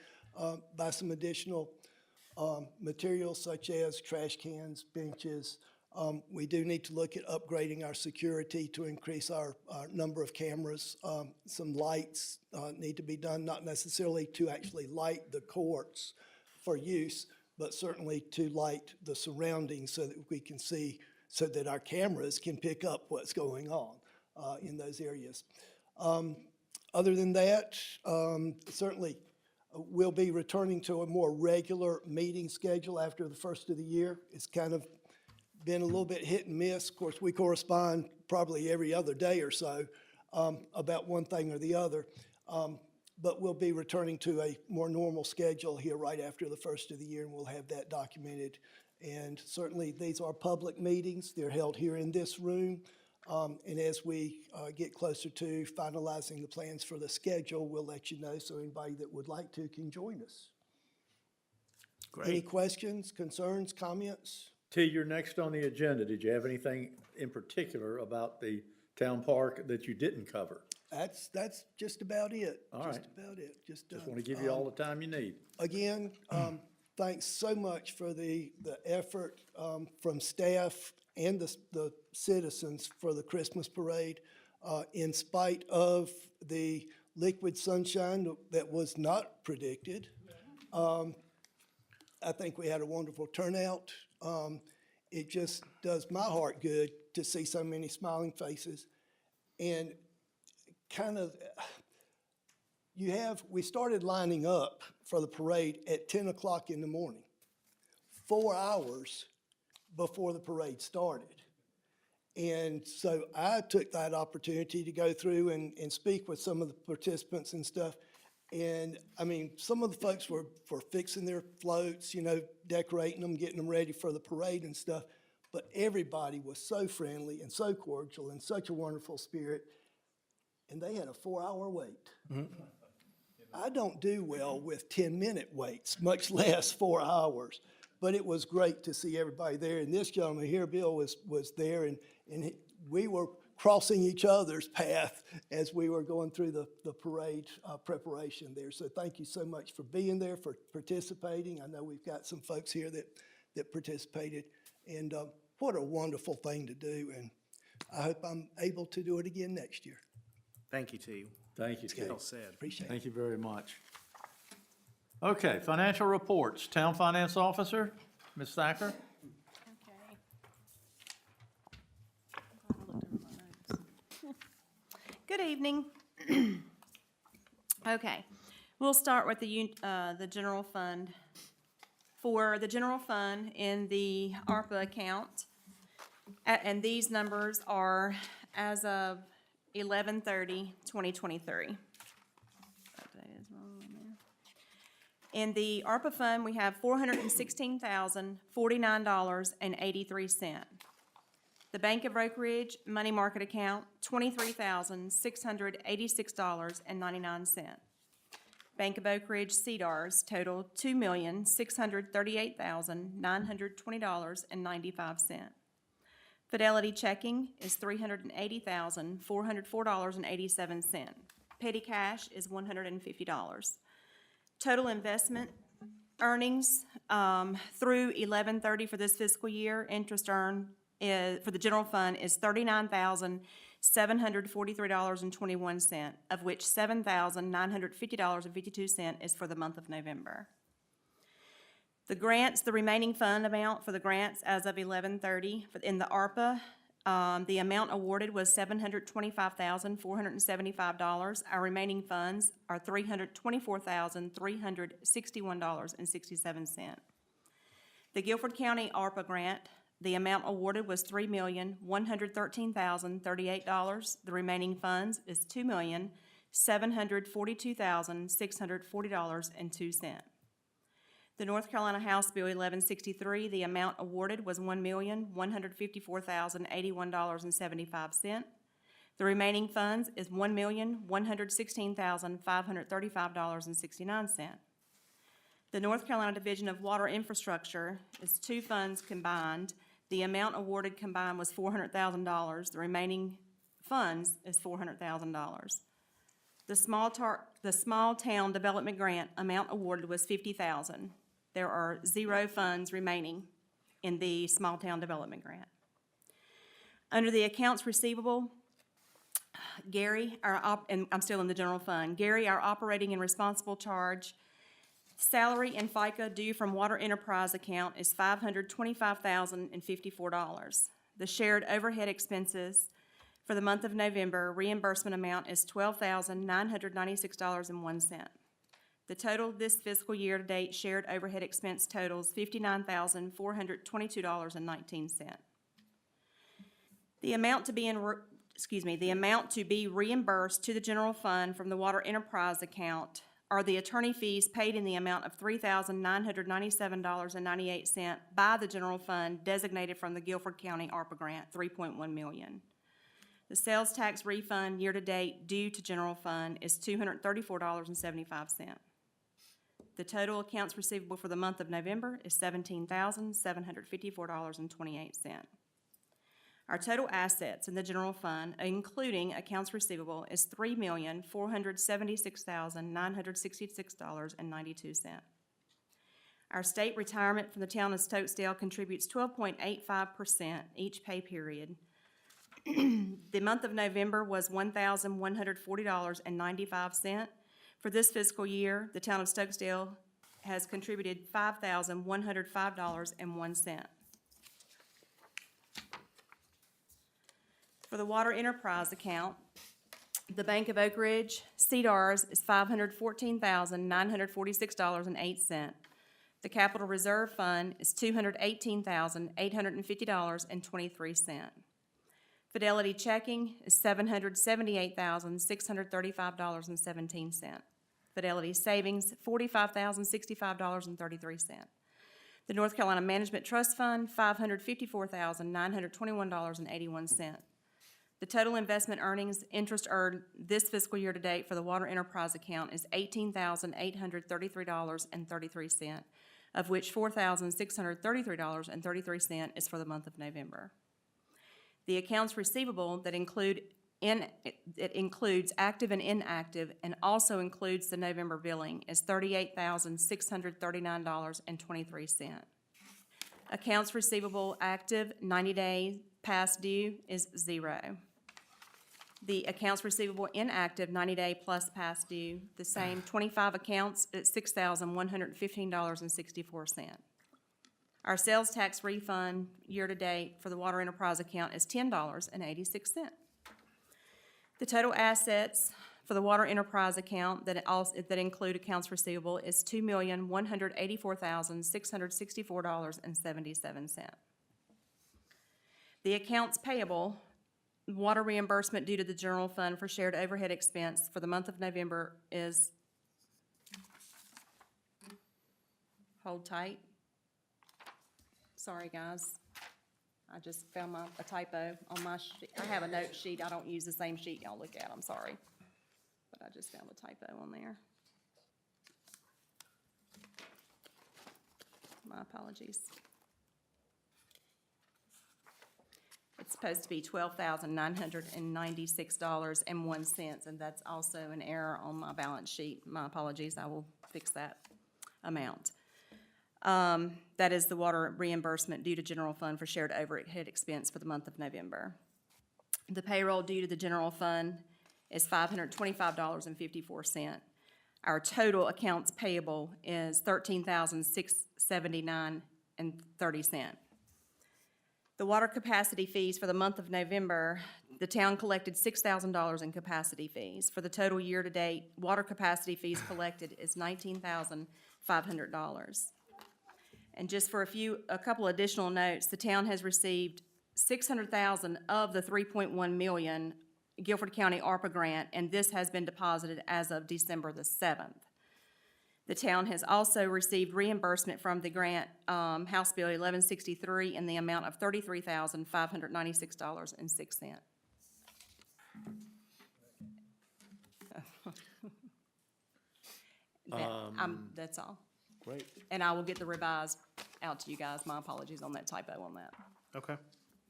buy some additional materials such as trash cans, benches. We do need to look at upgrading our security to increase our number of cameras. Some lights need to be done, not necessarily to actually light the courts for use, but certainly to light the surroundings so that we can see, so that our cameras can pick up what's going on in those areas. Other than that, certainly we'll be returning to a more regular meeting schedule after the first of the year. It's kind of been a little bit hit and miss. Of course, we correspond probably every other day or so about one thing or the other. But we'll be returning to a more normal schedule here right after the first of the year, and we'll have that documented. And certainly, these are public meetings. They're held here in this room. And as we get closer to finalizing the plans for the schedule, we'll let you know so anybody that would like to can join us. Great. Any questions, concerns, comments? T, you're next on the agenda. Did you have anything in particular about the town park that you didn't cover? That's just about it. All Just right. about it. Just Want to give you all the time you need. Again, thanks so much for the effort from staff and the citizens for the Christmas parade. In spite of the liquid sunshine that was not predicted, I think we had a wonderful turnout. It just does my heart good to see so many smiling faces. And kind of, we started lining up for the parade at 10 o'clock in the morning, 4 hours before the parade started. And so I took that opportunity to go through and speak with some of the participants and stuff. And I mean, some of the folks were fixing their floats, decorating them, getting them ready for the parade and stuff. But everybody was so friendly and so cordial and such a wonderful spirit. And they had a 4-hour wait. I don't do well with 10-minute waits, much less 4 hours. But it was great to see everybody there. And this gentleman here, Bill, was there, and we were crossing each other's path as we were going through the parade preparation there. So thank you so much for being there, for participating. I know we've got some folks here that participated. And what a wonderful thing to do. And I hope I'm able to do it again next year. Thank you, T. Thank you, T. Well said. Appreciate it. Thank you very much. Okay, financial reports. Town Finance Officer, Ms. Thacker. Good evening. Okay, we'll start with the general fund. For the general fund in the ARPA account, and these numbers are as of 11/30/2023. In the ARPA fund, we have $416,049.83. The Bank of Oak Ridge money market account, $23,686.99. Bank of Oak Ridge CDARS total $2,638,920.95. Fidelity checking is $380,404.87. Petty cash is $150. Total investment earnings through 11/30 for this fiscal year, interest earned for the general fund is $39,743.21, of which $7,950.52 is for the month of November. The grants, the remaining fund amount for the grants as of 11/30 in the ARPA, the amount awarded was $725,475. Our remaining funds are $324,361.67. The Guilford County ARPA grant, the amount awarded was $3,113,038. The remaining funds is $2,742,640.02. The North Carolina House Bill 1163, the amount awarded was $1,154,081.75. The remaining funds is $1,116,535.69. The North Carolina Division of Water Infrastructure is two funds combined. The amount awarded combined was $400,000. The remaining funds is $400,000. The Small Town Development Grant amount awarded was $50,000. There are 0 funds remaining in the Small Town Development Grant. Under the accounts receivable, Gary, and I'm still in the general fund, Gary, our operating and responsible charge, salary and FICA due from Water Enterprise account is $525,054. The shared overhead expenses for the month of November reimbursement amount is $12,996.01. The total this fiscal year-to-date shared overhead expense totals $59,422.19. The amount to be reimbursed to the general fund from the Water Enterprise account are the attorney fees paid in the amount of $3,997.98 by the general fund designated from the Guilford County ARPA grant, $3.1 million. The sales tax refund year-to-date due to general fund is $234.75. The total accounts receivable for the month of November is $17,754.28. Our total assets in the general fund, including accounts receivable, is $3,476,966.92. Our state retirement from the town of Stokesdale contributes 12.85% each pay period. The month of November was $1,140.95. For this fiscal year, the town of Stokesdale has contributed $5,105.01. For the Water Enterprise account, the Bank of Oak Ridge, CDARS is $514,946.08. The Capital Reserve Fund is $218,850.23. Fidelity Checking is $778,635.17. Fidelity Savings, $45,065.33. The North Carolina Management Trust Fund, $554,921.81. The total investment earnings interest earned this fiscal year to date for the Water Enterprise account is $18,833.33, of which $4,633.33 is for the month of November. The accounts receivable that includes active and inactive and also includes the November billing is $38,639.23. Accounts receivable active 90 days past due is 0. The accounts receivable inactive 90-day plus past due, the same 25 accounts at $6,115.64. Our sales tax refund year-to-date for the Water Enterprise account is $10.86. The total assets for the Water Enterprise account that include accounts receivable is $2,184,664.77. The accounts payable, water reimbursement due to the general fund for shared overhead expense for the month of November is, hold tight. Sorry, guys. I just found a typo on my sheet. I have a note sheet. I don't use the same sheet y'all look at. I'm sorry. But I just found a typo on there. My apologies. It's supposed to be $12,996.01, and that's also an error on my balance sheet. My apologies. I will fix that amount. That is the water reimbursement due to general fund for shared overhead expense for the month of November. The payroll due to the general fund is $525.54. Our total accounts payable is $13,679.30. The water capacity fees for the month of November, the town collected $6,000 in capacity fees. For the total year-to-date, water capacity fees collected is $19,500. And just for a couple additional notes, the town has received $600,000 of the $3.1 million Guilford County ARPA grant, and this has been deposited as of December the 7th. The town has also received reimbursement from the grant, House Bill 1163, in the amount of $33,596.06. That's all. Great, And I will get the revised out to you guys. My apologies on that typo on that. okay.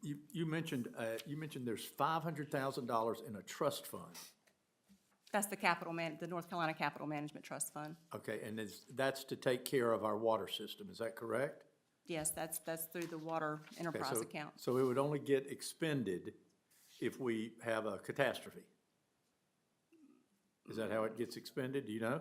You mentioned there's $500,000 in a trust fund. That's the the North Carolina Capital Management Trust Fund. Okay, and that's to take care of our water system, is that correct? Yes, that's through the water Okay, enterprise so- account. So it would only get expended if we have a catastrophe? Is that how it gets expended, do you know?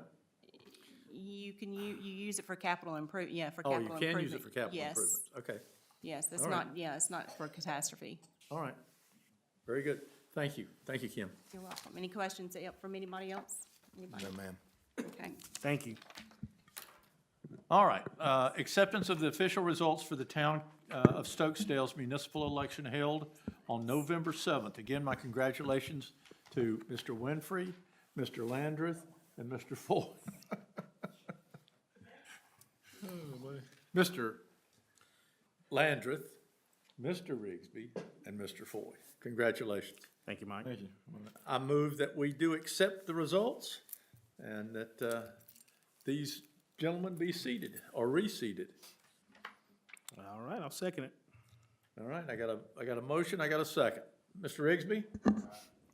You use it for capital for Oh, capital you improvement. can use it for capital Yes. improvements, okay, Yes, it's All right. it's not for catastrophe. all right. Very good, thank you, Kim. You're welcome. Any questions from anybody else? Anybody? No, ma'am. Okay. Thank you. All right, acceptance of the official results for the town of Stokesdale's municipal election held on November 7th. Again, my congratulations to Mr. Winfrey, Mr. Landreth, and Mr. Foy. Mr. Landreth, Mr. Rigsby, and Mr. Foy. Congratulations. Thank you, Mike. Thank you. I move that we do accept the results and that these gentlemen be seated or reseated. All right, I'll second it. All right, I got a motion, I got a second. Mr. Rigsby?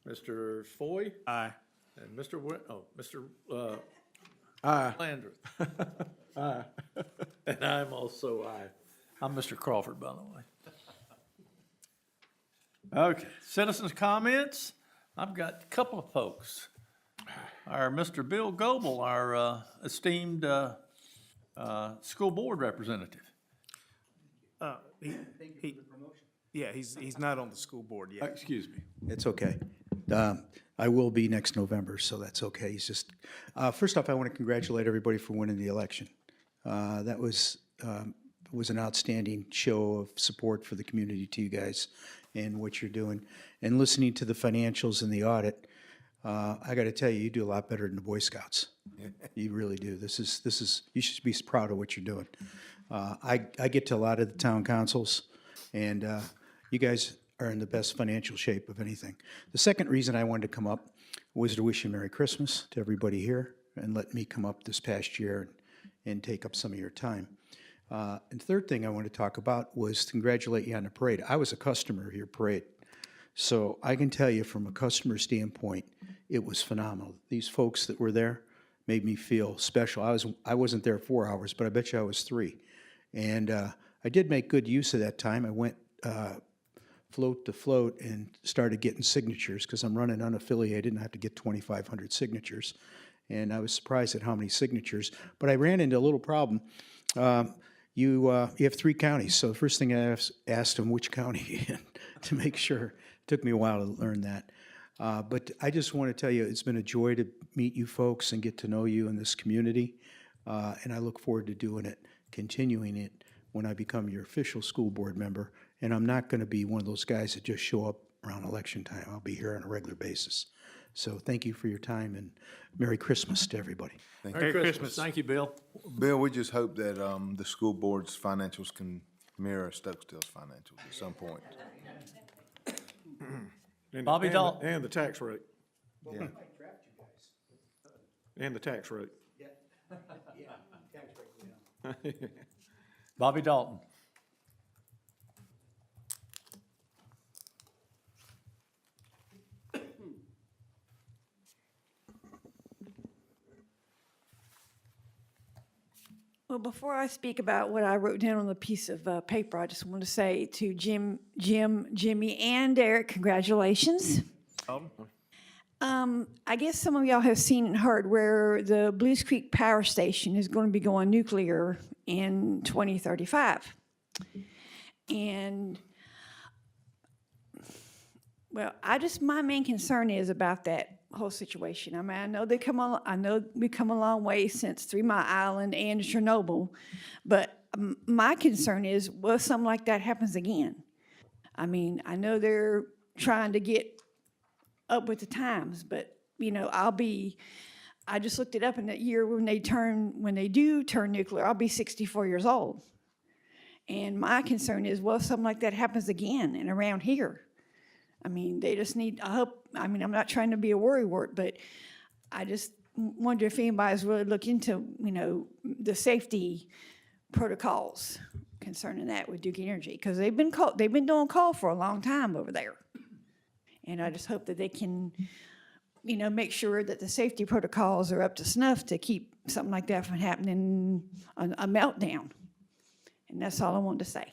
Mr. Foy? Aye. And Mr. Mr. Aye. Landreth? Aye. And I'm also aye. I'm Mr. Crawford, by the way. Okay, citizens' comments. I've got a couple of folks. Our Mr. Bill Goebel, our esteemed school board representative. Yeah, he's not on the school board yet. Excuse me. It's okay. I will be next November, so that's okay. It's just, first off, I want to congratulate everybody for winning the election. That was an outstanding show of support for the community to you guys and what you're doing. And listening to the financials and the audit, I got to tell you, you do a lot better than the Boy Scouts. You really do. This is, you should be proud of what you're doing. I get to a lot of the town councils, and you guys are in the best financial shape of anything. The second reason I wanted to come up was to wish you Merry Christmas to everybody here and let me come up this past year and take up some of your time. And third thing I wanted to talk about was to congratulate you on the parade. I was a customer of your parade. So I can tell you from a customer standpoint, it was phenomenal. These folks that were there made me feel special. I wasn't there 4 hours, but I bet you I was 3. And I did make good use of that time. I went float to float and started getting signatures because I'm running unaffiliated and I have to get 2,500 signatures. And I was surprised at how many signatures. But I ran into a little problem. You have 3 counties, so the first thing I asked them which county to make sure. It took me a while to learn that. But I just want to tell you, it's been a joy to meet you folks and get to know you in this community. And I look forward to doing it, continuing it when I become your official school board member. And I'm not going to be one of those guys that just show up around election time. I'll be here on a regular basis. So thank you for your time, and Merry Christmas to everybody. Merry Christmas. Thank you, Bill. Bill, we just hope that the school board's financials can mirror Stokesdale's financials at some point. Bobby Dalton. And the tax rate. Yeah. And the tax rate. Bobby Dalton. Well, before I speak about what I wrote down on the piece of paper, I just want to say to Jimmy, and Eric, congratulations. I guess some of y'all have seen and heard where the Blues Creek Power Station is going to be going nuclear in 2035. And, well, my main concern is about that whole situation. I mean, I know we've come a long way since 3 Mile Island and Chernobyl, but my concern is, well, something like that happens again. I mean, I know they're trying to get up with the times, but I just looked it up in that year when they do turn nuclear, I'll be 64 years old. And my concern is, well, if something like that happens again and around here. I mean, they just need, I'm not trying to be a worrywart, but wonder if anybody's really looked into, the safety protocols concerning that with Duke Energy, because they've been doing coal for a long time over there. And I just hope that they can, make sure that the safety protocols are up to snuff to keep something like that from happening, a meltdown. And that's all I wanted to say.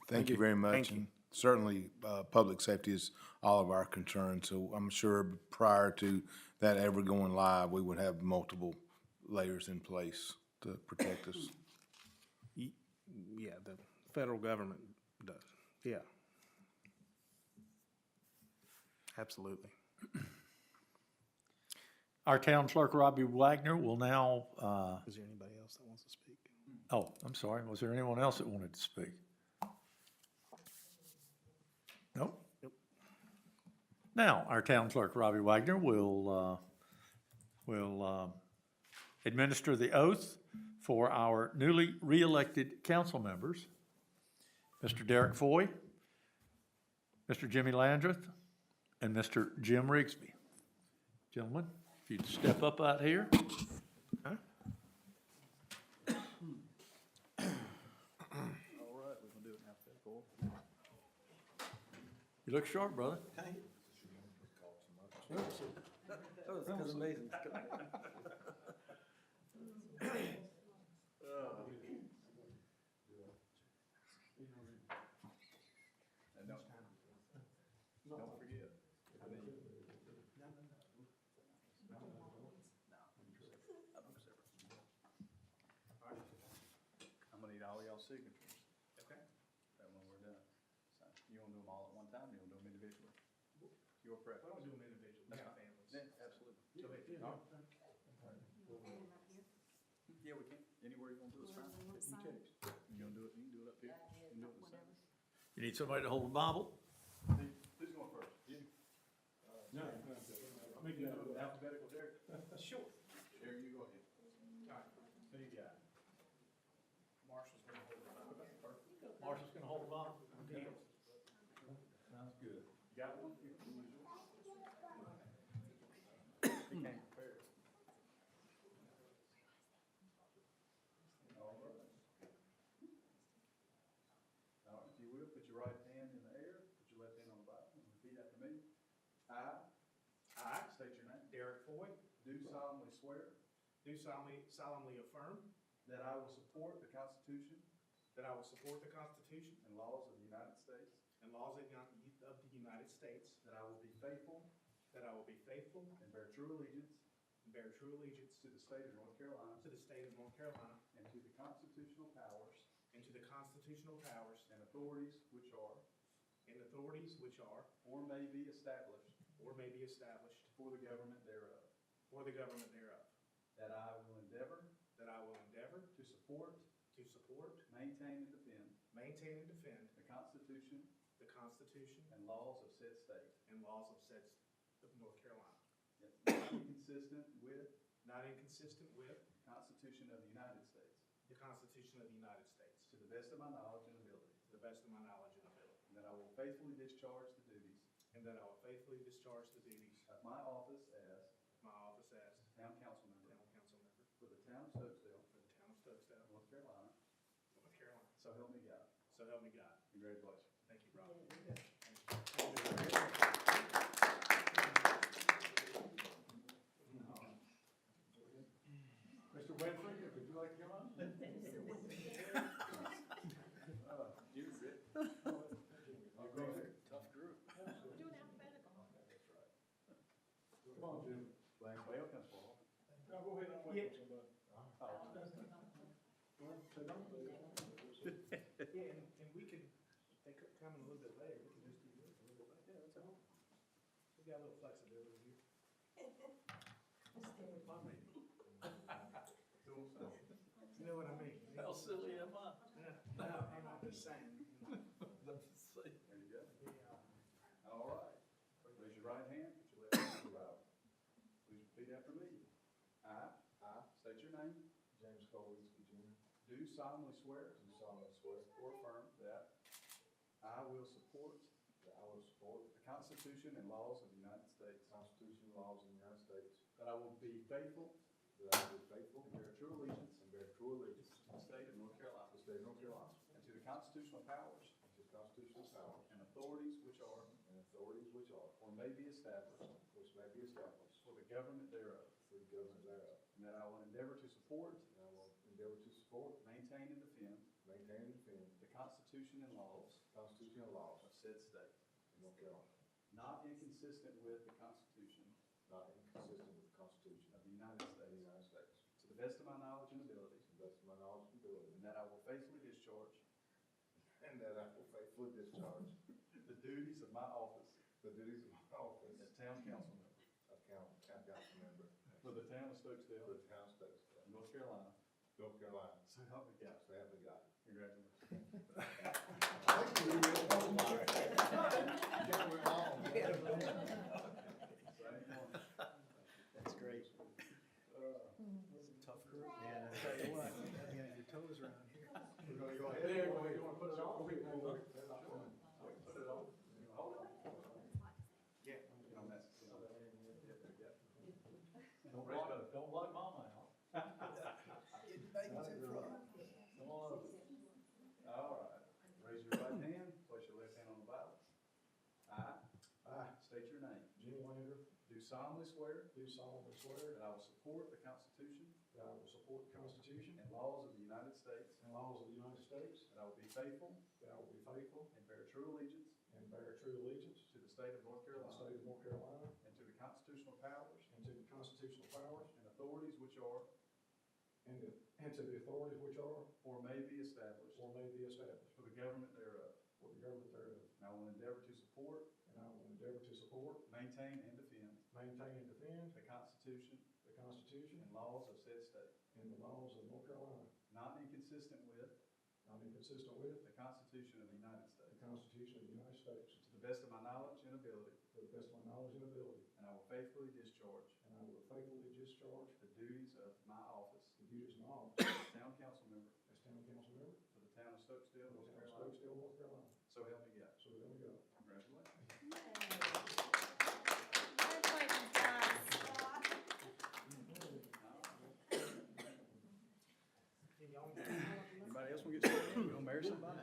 Thank you very much. And certainly, public safety is all of our concern, so I'm sure prior to that ever going live, we would have multiple layers in place to protect us. Yeah, the federal government does, yeah. Absolutely. Our town clerk, Robbie Wagner, will now, Is there anybody else that wants to speak? oh, I'm sorry, was there anyone else that wanted to speak? Nope. Now, our town clerk, Robbie Wagner, will administer the oath for our newly re-elected council members, Mr. Derek Foy, Mr. Jimmy Landreth, and Mr. Jim Rigsby. Gentlemen, if you'd step up out here. You look sharp, brother. That was amazing. Don't forget. I'm gonna need all y'all's signatures. Okay. That when we're done. So you wanna do them all at one time, or you wanna do them individually? Your preference. Why don't we do them individually, That's not fine. families? Yeah, absolutely. Go ahead. All right. Yeah, we can. Anywhere you wanna do it's fine. You choose. You gonna do it, you can do it up here. You can do it this side. You need somebody to hold the Bible? Who's going first? Jimmy? No. I'll make it alphabetical, Derek. Sure. Derek, you go ahead. All right. Who you got? Marshall's gonna hold it up. Marshall's gonna hold the Bible? Okay. Sounds good. You got one? He came prepared. All right. All right, if you will, put your right hand in the air, put your left hand on the Bible, and repeat after me. I state your name. Derek Foy, Do solemnly swear do solemnly affirm that I will support the Constitution that I will support the Constitution and laws of the United States, and laws of the United States, that I will be faithful that I will be faithful and bear true allegiance and bear true allegiance to the state of North Carolina to the state of North Carolina and to the constitutional powers and to the constitutional powers and authorities which are or may be established for the government thereof, that I will endeavor to support, maintain, and defend the Constitution and laws of said state, and laws of said of North Carolina, not inconsistent with the Constitution of the United States, the Constitution of the United States, to the best of my knowledge and ability, to the best of my knowledge and ability, and that I will faithfully discharge the duties and that I will faithfully discharge the duties of my office as of my office as town council member town council member for the town of Stokesdale, for the town of Stokesdale, North Carolina. North Carolina. So help me God. So help me God. Congratulations. Thank you, Rob. Mr. Winfrey, would you like to come on? Tough group. We're doing alphabetical. Come on, Jim. Anybody else can fall? No, go ahead, I'm waiting for somebody. Yeah, and we can, they could come in a little bit later, we can just do this a little bit later. Yeah, that's all. We got a little flexibility here. You know what I mean? How silly am I? Yeah, no, I'm just saying. There you go. All right. Raise your right hand, put your left hand on the Bible. Please repeat after me. I state your name. James Coley, Jr. Do solemnly swear Do solemnly swear or affirm that I will support that I will support the Constitution and laws of the United States, the Constitution and laws of the United States, that I will be faithful that I will be faithful and bear true allegiance and bear true allegiance to the state of North Carolina to the state of North Carolina, and to the constitutional powers and to the constitutional powers and authorities which are and authorities which are, or may be established which may be established for the government thereof, for the government thereof, and that I will endeavor to support, and I will endeavor to support, maintain, and defend maintain, and defend the Constitution and laws the Constitution and laws of said state, of North Carolina, not inconsistent with the Constitution not inconsistent with the Constitution of the United of the States, United States, to the best of my knowledge and ability, to the best of my knowledge and ability, and that I will faithfully discharge and that I will faithfully discharge the duties of my office the duties of my office as town council member of county council member for the town of Stokesdale, for the town of Stokesdale, North Carolina. North Carolina. So help me God. So help me God. Congratulations. That's great. Tough group. Yeah. Tell you what, you gotta get your toes around here. We're gonna go ahead. There, you wanna put it on? Put it on. Hold it. Yeah. You know, that's, you know, don't block mama out. Get the babies in front. Come on over. All right. Raise your right hand, place your left hand on the Bible. I state your name. Jimmy Landry, Do solemnly swear do solemnly swear that I will support the Constitution that I will support the Constitution and laws of the United States, and laws of the United States, that I will be faithful that I will be faithful and bear true allegiance and bear true allegiance to the state of North to the Carolina state of North Carolina and to the constitutional powers and to the constitutional powers and authorities which are and to the authorities which are or may be established or may be established for the government thereof. for the government thereof. And I will endeavor to support, And I will endeavor to support, maintain, and defend maintain, and defend the Constitution the Constitution and laws of said state, and the laws of North Carolina, not inconsistent with not inconsistent with the Constitution of the United the States, Constitution of the United States, to the best of my knowledge and ability, to the best of my knowledge and ability, and I will faithfully discharge and I will faithfully discharge the duties of my office the duties of my office as town council member as town council member for the town of Stokesdale, for the North town of Carolina. Stokesdale, North Carolina. So help me God. So there we go. Congratulations. Anybody else want to get started? We gonna marry somebody?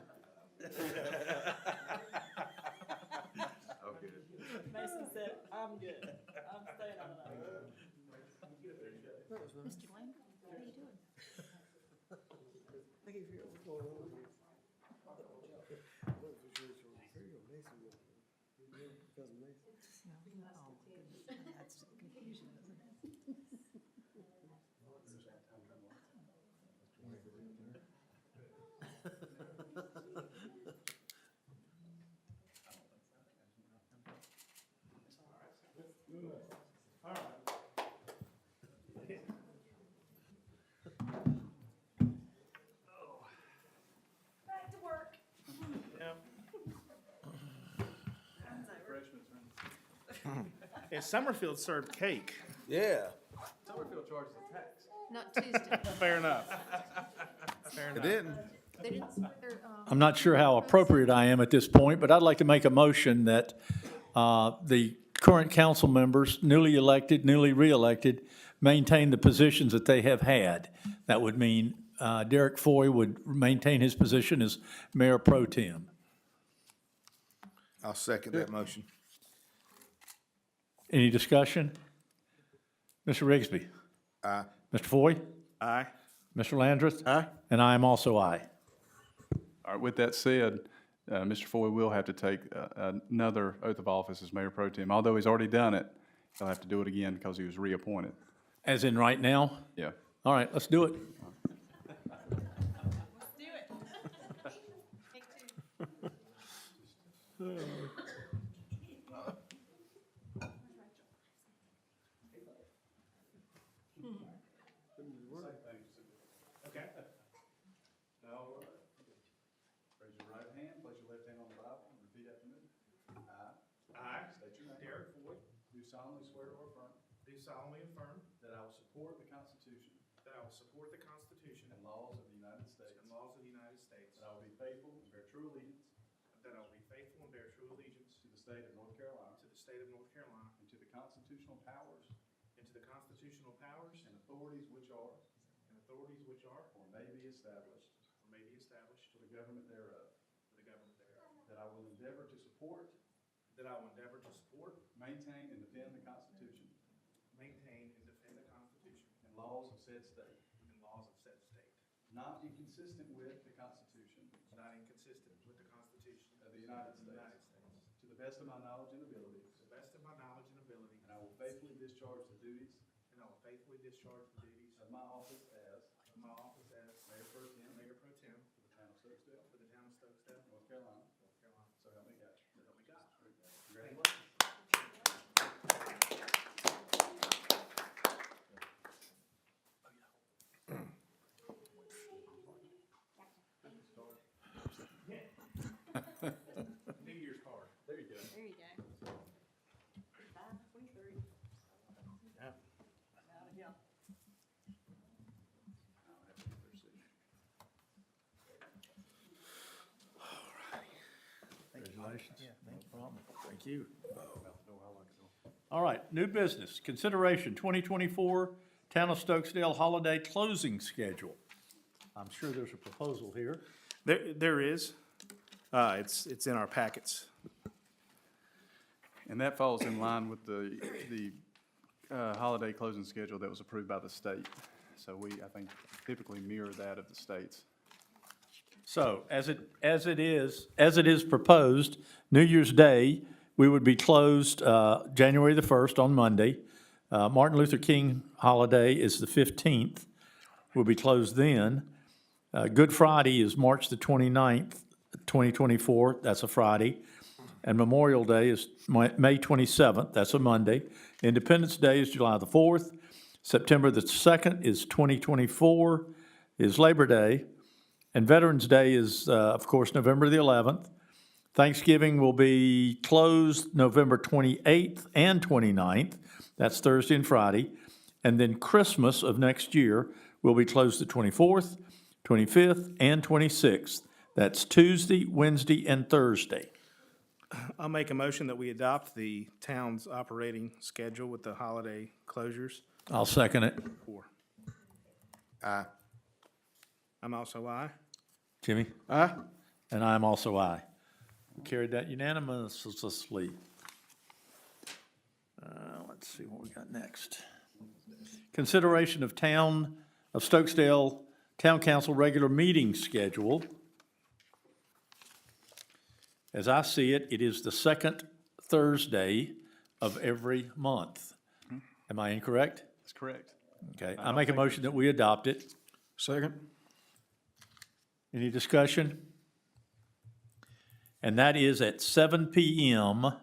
Okay. Mason said, I'm good. I'm staying on that. Mr. Lang, what are you doing? I can figure out what's going on here. Because of Mason. Oh, goodness, that's confusion, isn't it? Back to work. And Summerfield served cake. Yeah. Summerfield charges a tax. Not Tuesday. Fair enough. Fair It enough. didn't. They didn't, their, I'm not sure how appropriate I am at this point, but I'd like to make a motion that the current council members, newly elected, newly re-elected, maintain the positions that they have had. That would mean Derek Foy would maintain his position as mayor pro tem. I'll second that motion. Any discussion? Mr. Rigsby? Aye. Mr. Foy? Aye. Mr. Landrith? Aye. And I am also aye. All right, with that said, Mr. Foy will have to take another oath of office as mayor pro tem. Although he's already done it, he'll have to do it again because he was reappointed. As in right now? Yeah. All right, let's do it. Let's do it. Take two. Okay. Now, raise your right hand, place your left hand on the Bible, and repeat after me. I, State your name. Derek Foy, Do solemnly swear or affirm do solemnly affirm that I will support the Constitution that I will support the Constitution and laws of the United States, and laws of the United States, that I will be faithful and bear true allegiance that I will be faithful and bear true allegiance to the state of North Carolina to the state of North Carolina and to the constitutional powers and to to the constitutional powers and authorities which are or may be established for the government thereof, that I will endeavor to support, maintain, and defend the Constitution and laws of said state, not inconsistent with the Constitution of the United States, to the best of my knowledge and ability, and I will faithfully discharge the duties of my office as Mayor Pro Tem for the town of Stokesdale, North Carolina. So help me God. Congratulations. New Year's card. There you go. There you go. 5/23. Yeah. Yeah. Congratulations. Yeah, no problem. Thank you. All right, new business, consideration 2024 Town of Stokesdale holiday closing schedule. I'm sure there's a proposal here. There is. It's in our packets. And that falls in line with the holiday closing schedule that was approved by the state. So we, I think, typically mirror that of the states. So, as it is proposed, New Year's Day, we would be closed January the 1st on Monday. Martin Luther King holiday is the 15th. We'll be closed then. Good Friday is March the 29th, 2024. That's a Friday. And Memorial Day is May 27th. That's a Monday. Independence Day is July the 4th. September the 2nd is 2024, is Labor Day. And Veterans Day is, of course, November the 11th. Thanksgiving will be closed November 28th and 29th. That's Thursday and Friday. And then Christmas of next year will be closed the 24th, 25th, and 26th. That's Tuesday, Wednesday, and Thursday. I'll make a motion that we adopt the town's operating schedule with the holiday closures. I'll second it. Aye. I'm also aye. Jimmy? Aye. And I'm also aye. Carried that unanimously. Let's see what we got next. Consideration of Town of Stokesdale Town Council regular meeting schedule. As I see it, it is the second Thursday of every month. Am I incorrect? That's correct. Okay, I make a motion that we adopt it. Second. Any discussion? And that is at 7 PM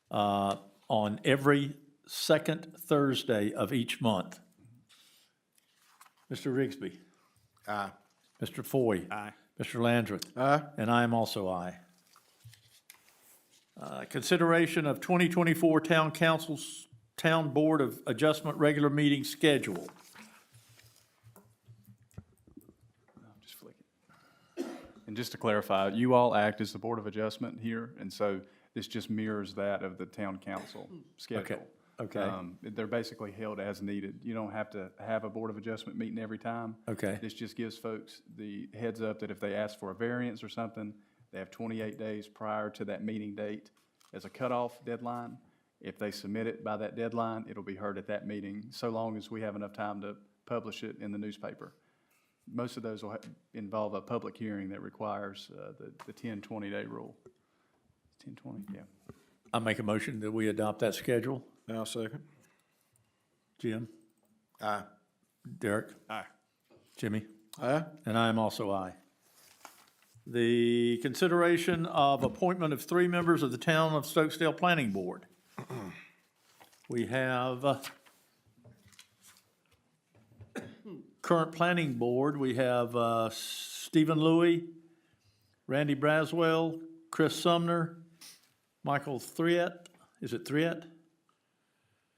on every second Thursday of each month. Mr. Rigsby. Aye. Mr. Foy. Aye. Mr. Landreth. Aye. And I am also aye. Consideration of 2024 Town Council's Town Board of Adjustment regular meeting schedule. Just flick it. And just to clarify, you all act as the Board of Adjustment here, and so this just mirrors that of the Town Council schedule. Okay. They're basically held as needed. You don't have to have a Board of Adjustment meeting every time. Okay. This just gives folks the heads up that if they ask for a variance or something, they have 28 days prior to that meeting date as a cutoff deadline. If they submit it by that deadline, it'll be heard at that meeting, so long as we have enough time to publish it in the newspaper. Most of those will involve a public hearing that requires the 10, 20-day rule. 10, 20, yeah. I make a motion that we adopt that schedule. I'll second. Jim? Aye. Derek? Aye. Jimmy? Aye. And I am also aye. The consideration of appointment of 3 members of the Town of Stokesdale Planning Board. We have current planning board, we have Stephen Louie, Randy Braswell, Chris Sumner, Michael Thriet, is it Thriet?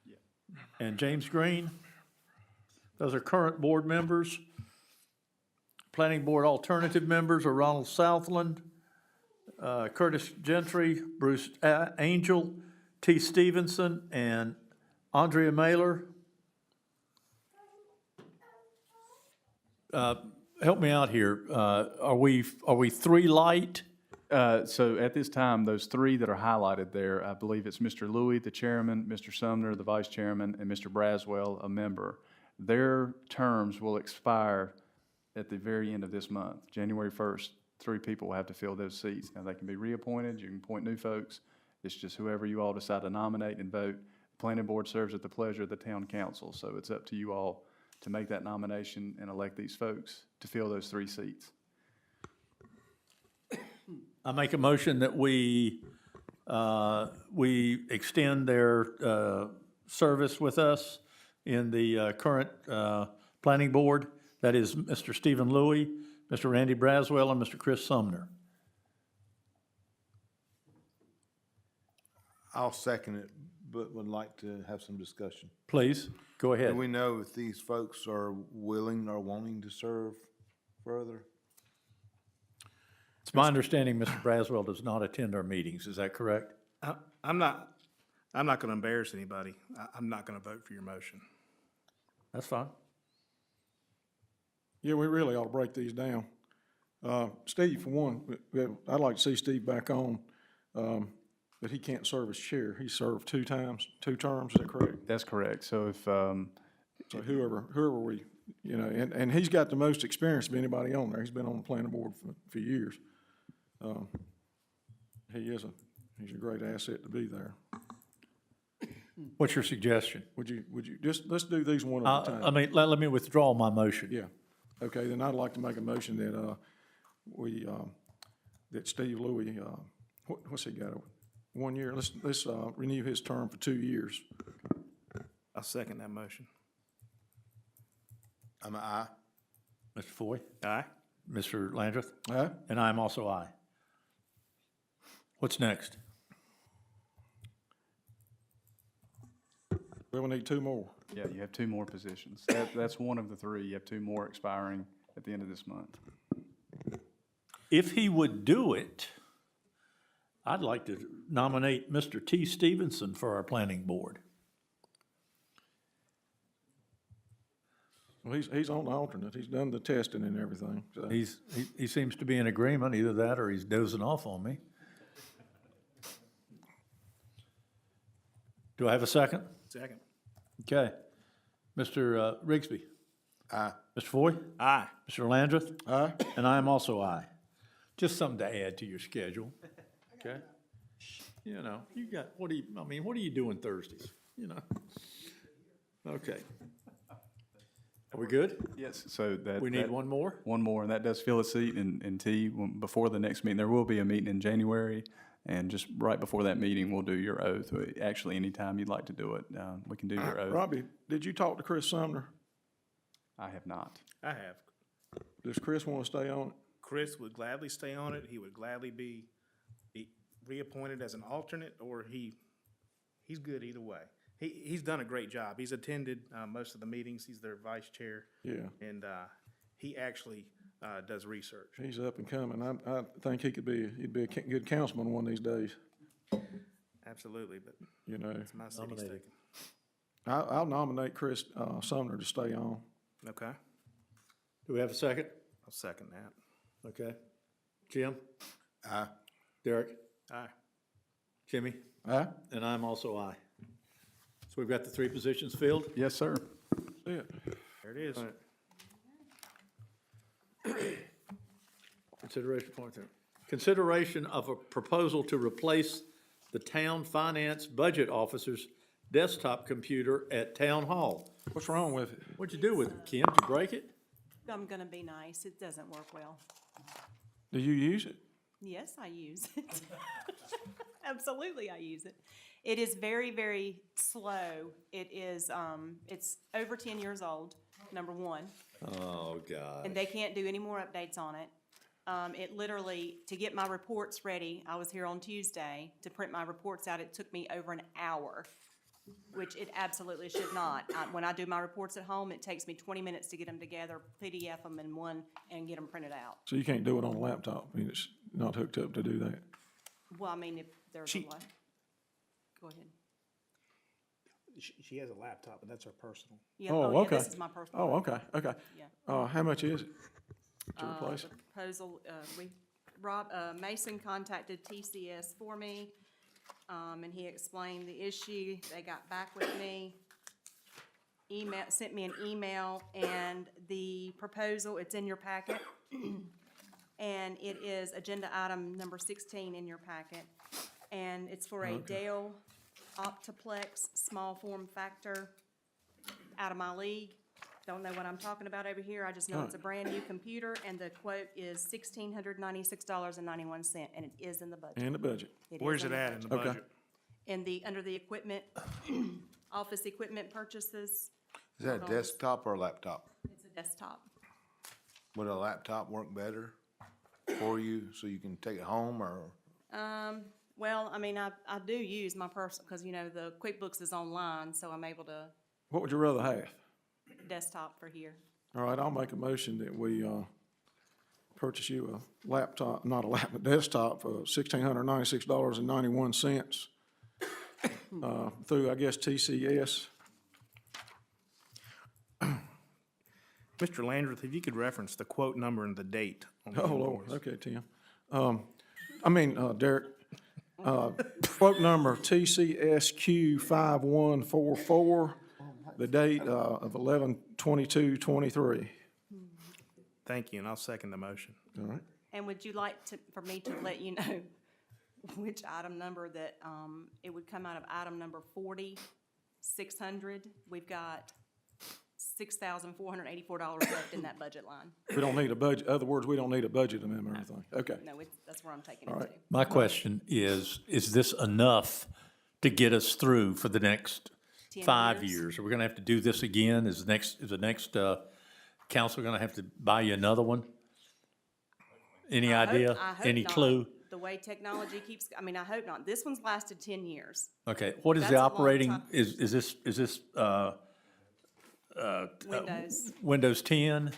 Yeah. And James Green. Those are current board members. Planning Board alternative members are Ronald Southland, Curtis Gentry, Bruce Angel, T. Stevenson, and Andrea Mailer. help me out here. Are we three light? So at this time, those three that are highlighted there, I believe it's Mr. Louis, the chairman, Mr. Sumner, the vice chairman, and Mr. Braswell, a member. Their terms will expire at the very end of this month, January 1st. 3 people will have to fill those seats. Now, they can be reappointed, you can appoint new folks. It's just whoever you all decide to nominate and vote. The planning board serves at the pleasure of the town council, so it's up to you all to make that nomination and elect these folks to fill those 3 seats. I make a motion that we extend their service with us in the current planning board. That is Mr. Stephen Louis, Mr. Randy Braswell, and Mr. Chris Sumner. I'll second it, but would like to have some discussion. Please, go ahead. Do we know if these folks are willing or wanting to serve further? It's my understanding Mr. Braswell does not attend our meetings. Is that correct? I'm not going to embarrass anybody. I'm not going to vote for your motion. That's fine. Yeah, we really ought to break these down. Steve, for one, I'd like to see Steve back on, but he can't serve as chair. He served 2 terms, is that correct? That's correct. So if, So whoever we, you know, and he's got the most experience of anybody on there. He's been on the planning board for years. He's a great asset to be there. What's your suggestion? Would you, let's do these one at a time. I mean, let me withdraw my motion. Yeah, okay, then I'd like to make a motion that, that Steve Louis, what's he got, 1 year? Let's renew his term for 2 years. I'll second that motion. I'm an aye. Mr. Foy? Aye. Mr. Landreth? Aye? And I am also aye. What's next? We will need 2 more. yeah, you have 2 more positions. That's one of the 3. You have 2 more expiring at the end of this month. If he would do it, I'd like to nominate Mr. T. Stevenson for our planning board. Well, he's on the alternate. He's done the testing and everything. So. He seems to be in agreement, either that or he's dozing off on me. Do I have a second? Second. Okay. Mr. Rigsby? Aye. Mr. Foy? Aye. Mr. Landreth? Aye? And I am also aye. Just something to add to your schedule, okay? You know, what are you doing Thursdays, you know? Okay. Are we good? Yes, so that. We need one more? One more, and that does fill a seat in T. Before the next meeting, there will be a meeting in January, and just right before that meeting, we'll do your oath. Actually, anytime you'd like to do it, we can do your oath. Robbie, did you talk to Chris Sumner? I have not. I have. Does Chris want to stay on it? Chris would gladly stay on it. He would gladly be reappointed as an alternate, or he's good either way. He's done a great job. He's attended most of the meetings. He's their vice chair. Yeah. And he actually does research. He's up and coming. I think he'd be a good councilman one of these days. Absolutely, but You know, it's my city's taken. I'll nominate Chris Sumner to stay on. Okay, Do we have a second? I'll second that. Okay. Jim? Aye. Derek? Aye. Jimmy? Aye? And I'm also aye. So we've got the 3 positions filled? Yes, sir. That's it. There it is. Consideration of a proposal to replace the town finance budget officer's desktop computer at Town Hall. What's wrong with it? What'd you do with it, Kim? Did you break it? I'm gonna be nice. It doesn't work well. Do you use it? Yes, I use it. Absolutely, I use it. It is very, very slow. It is, it's over 10 years old, number one, Oh, God. and they can't do any more updates on it. It literally, to get my reports ready, I was here on Tuesday to print my reports out. It took me over an hour, which it absolutely should not. When I do my reports at home, it takes me 20 minutes to get them together, PDF them in one, and get them printed out. So you can't do it on a laptop? I mean, it's not hooked up to do that? Well, I mean, if there's a lot. Go ahead. She has a laptop, but that's her personal. Yeah, Oh, yeah, okay. this is my personal. Oh, one. okay, okay. Yeah. How much is it to replace The it? proposal, Mason contacted TCS for me, and he explained the issue. They got back with me, sent me an email, and the proposal, it's in your packet. And it is agenda item number 16 in your packet. And it's for a Dell Optiplex small form factor out of my league. Don't know what I'm talking about over here. I just know it's a brand-new computer, and the quote is $1,696.91, and it is in the budget. In the budget. Where's it at in the Okay. budget? Under the equipment, office equipment purchases, Is that a desktop or a laptop? it's a desktop. Would a laptop work better for you so you can take it home or? Well, I mean, I do use my personal, because, the QuickBooks is online, so I'm able to What would you rather have? desktop for here. All right, I'll make a motion that we, purchase you a laptop, not a laptop, desktop for $1,696.91, through, I guess, TCS. Mr. Landreth, if you could reference the quote number and the date on the Oh, Lord, invoice. okay, Tim. Derek, quote number TCSQ 5144, the date, of 11/22/23. Thank you, and I'll second the motion. All right. And would you like for me to let you know which item number that, it would come out of item number 40,600? We've got $6,484 left in that budget line. We don't need a budget, other words, we don't need a budget amendment or anything. Okay. No, that's where I'm taking it All to. right. My question is this enough to get us through for the next 10 5 years? years? Are we gonna have to do this again? Is the next council gonna have to buy you another one? Any I hope- idea? I hope Any not. clue? The way technology keeps, I mean, I hope not. This one's lasted 10 years. Okay, what is That's the a long operating, time. is this, Windows. Windows 10?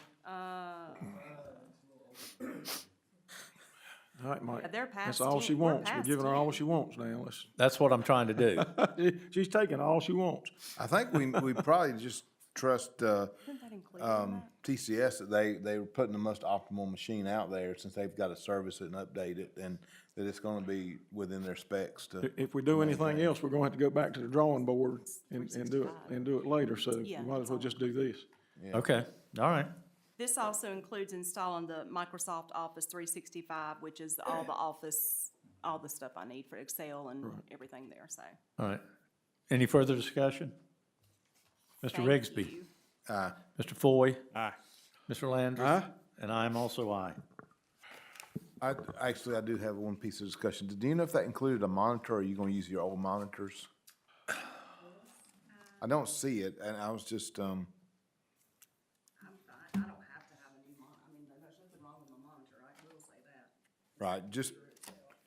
All right, Mike. Yeah, they're That's past all 10. she We're wants. We're past giving her 10. all she wants now. Let's, That's what I'm trying to do. she's taking all she wants. I think we probably just trust, Isn't that included in that? TCS that they were putting the most optimal machine out there since they've got to service it and update it and that it's gonna be within their specs to. If we do anything else, we're gonna have to go back to the drawing board and do it later, so Yeah, we might as well just do this. Okay, all right. This also includes installing the Microsoft Office 365, which is all the office, all the stuff I need for Excel and everything there, so. All right. Any further discussion? Mr. Thank Rigsby? you. Mr. Foy? Aye. Mr. Landry? And I am also aye. I do have one piece of discussion. Do you know if that included a monitor or are you gonna use your old monitors? I don't see it and I was just, I'm fine. I don't have to have a new I mean, there's nothing wrong with my monitor, I will say that. right, just,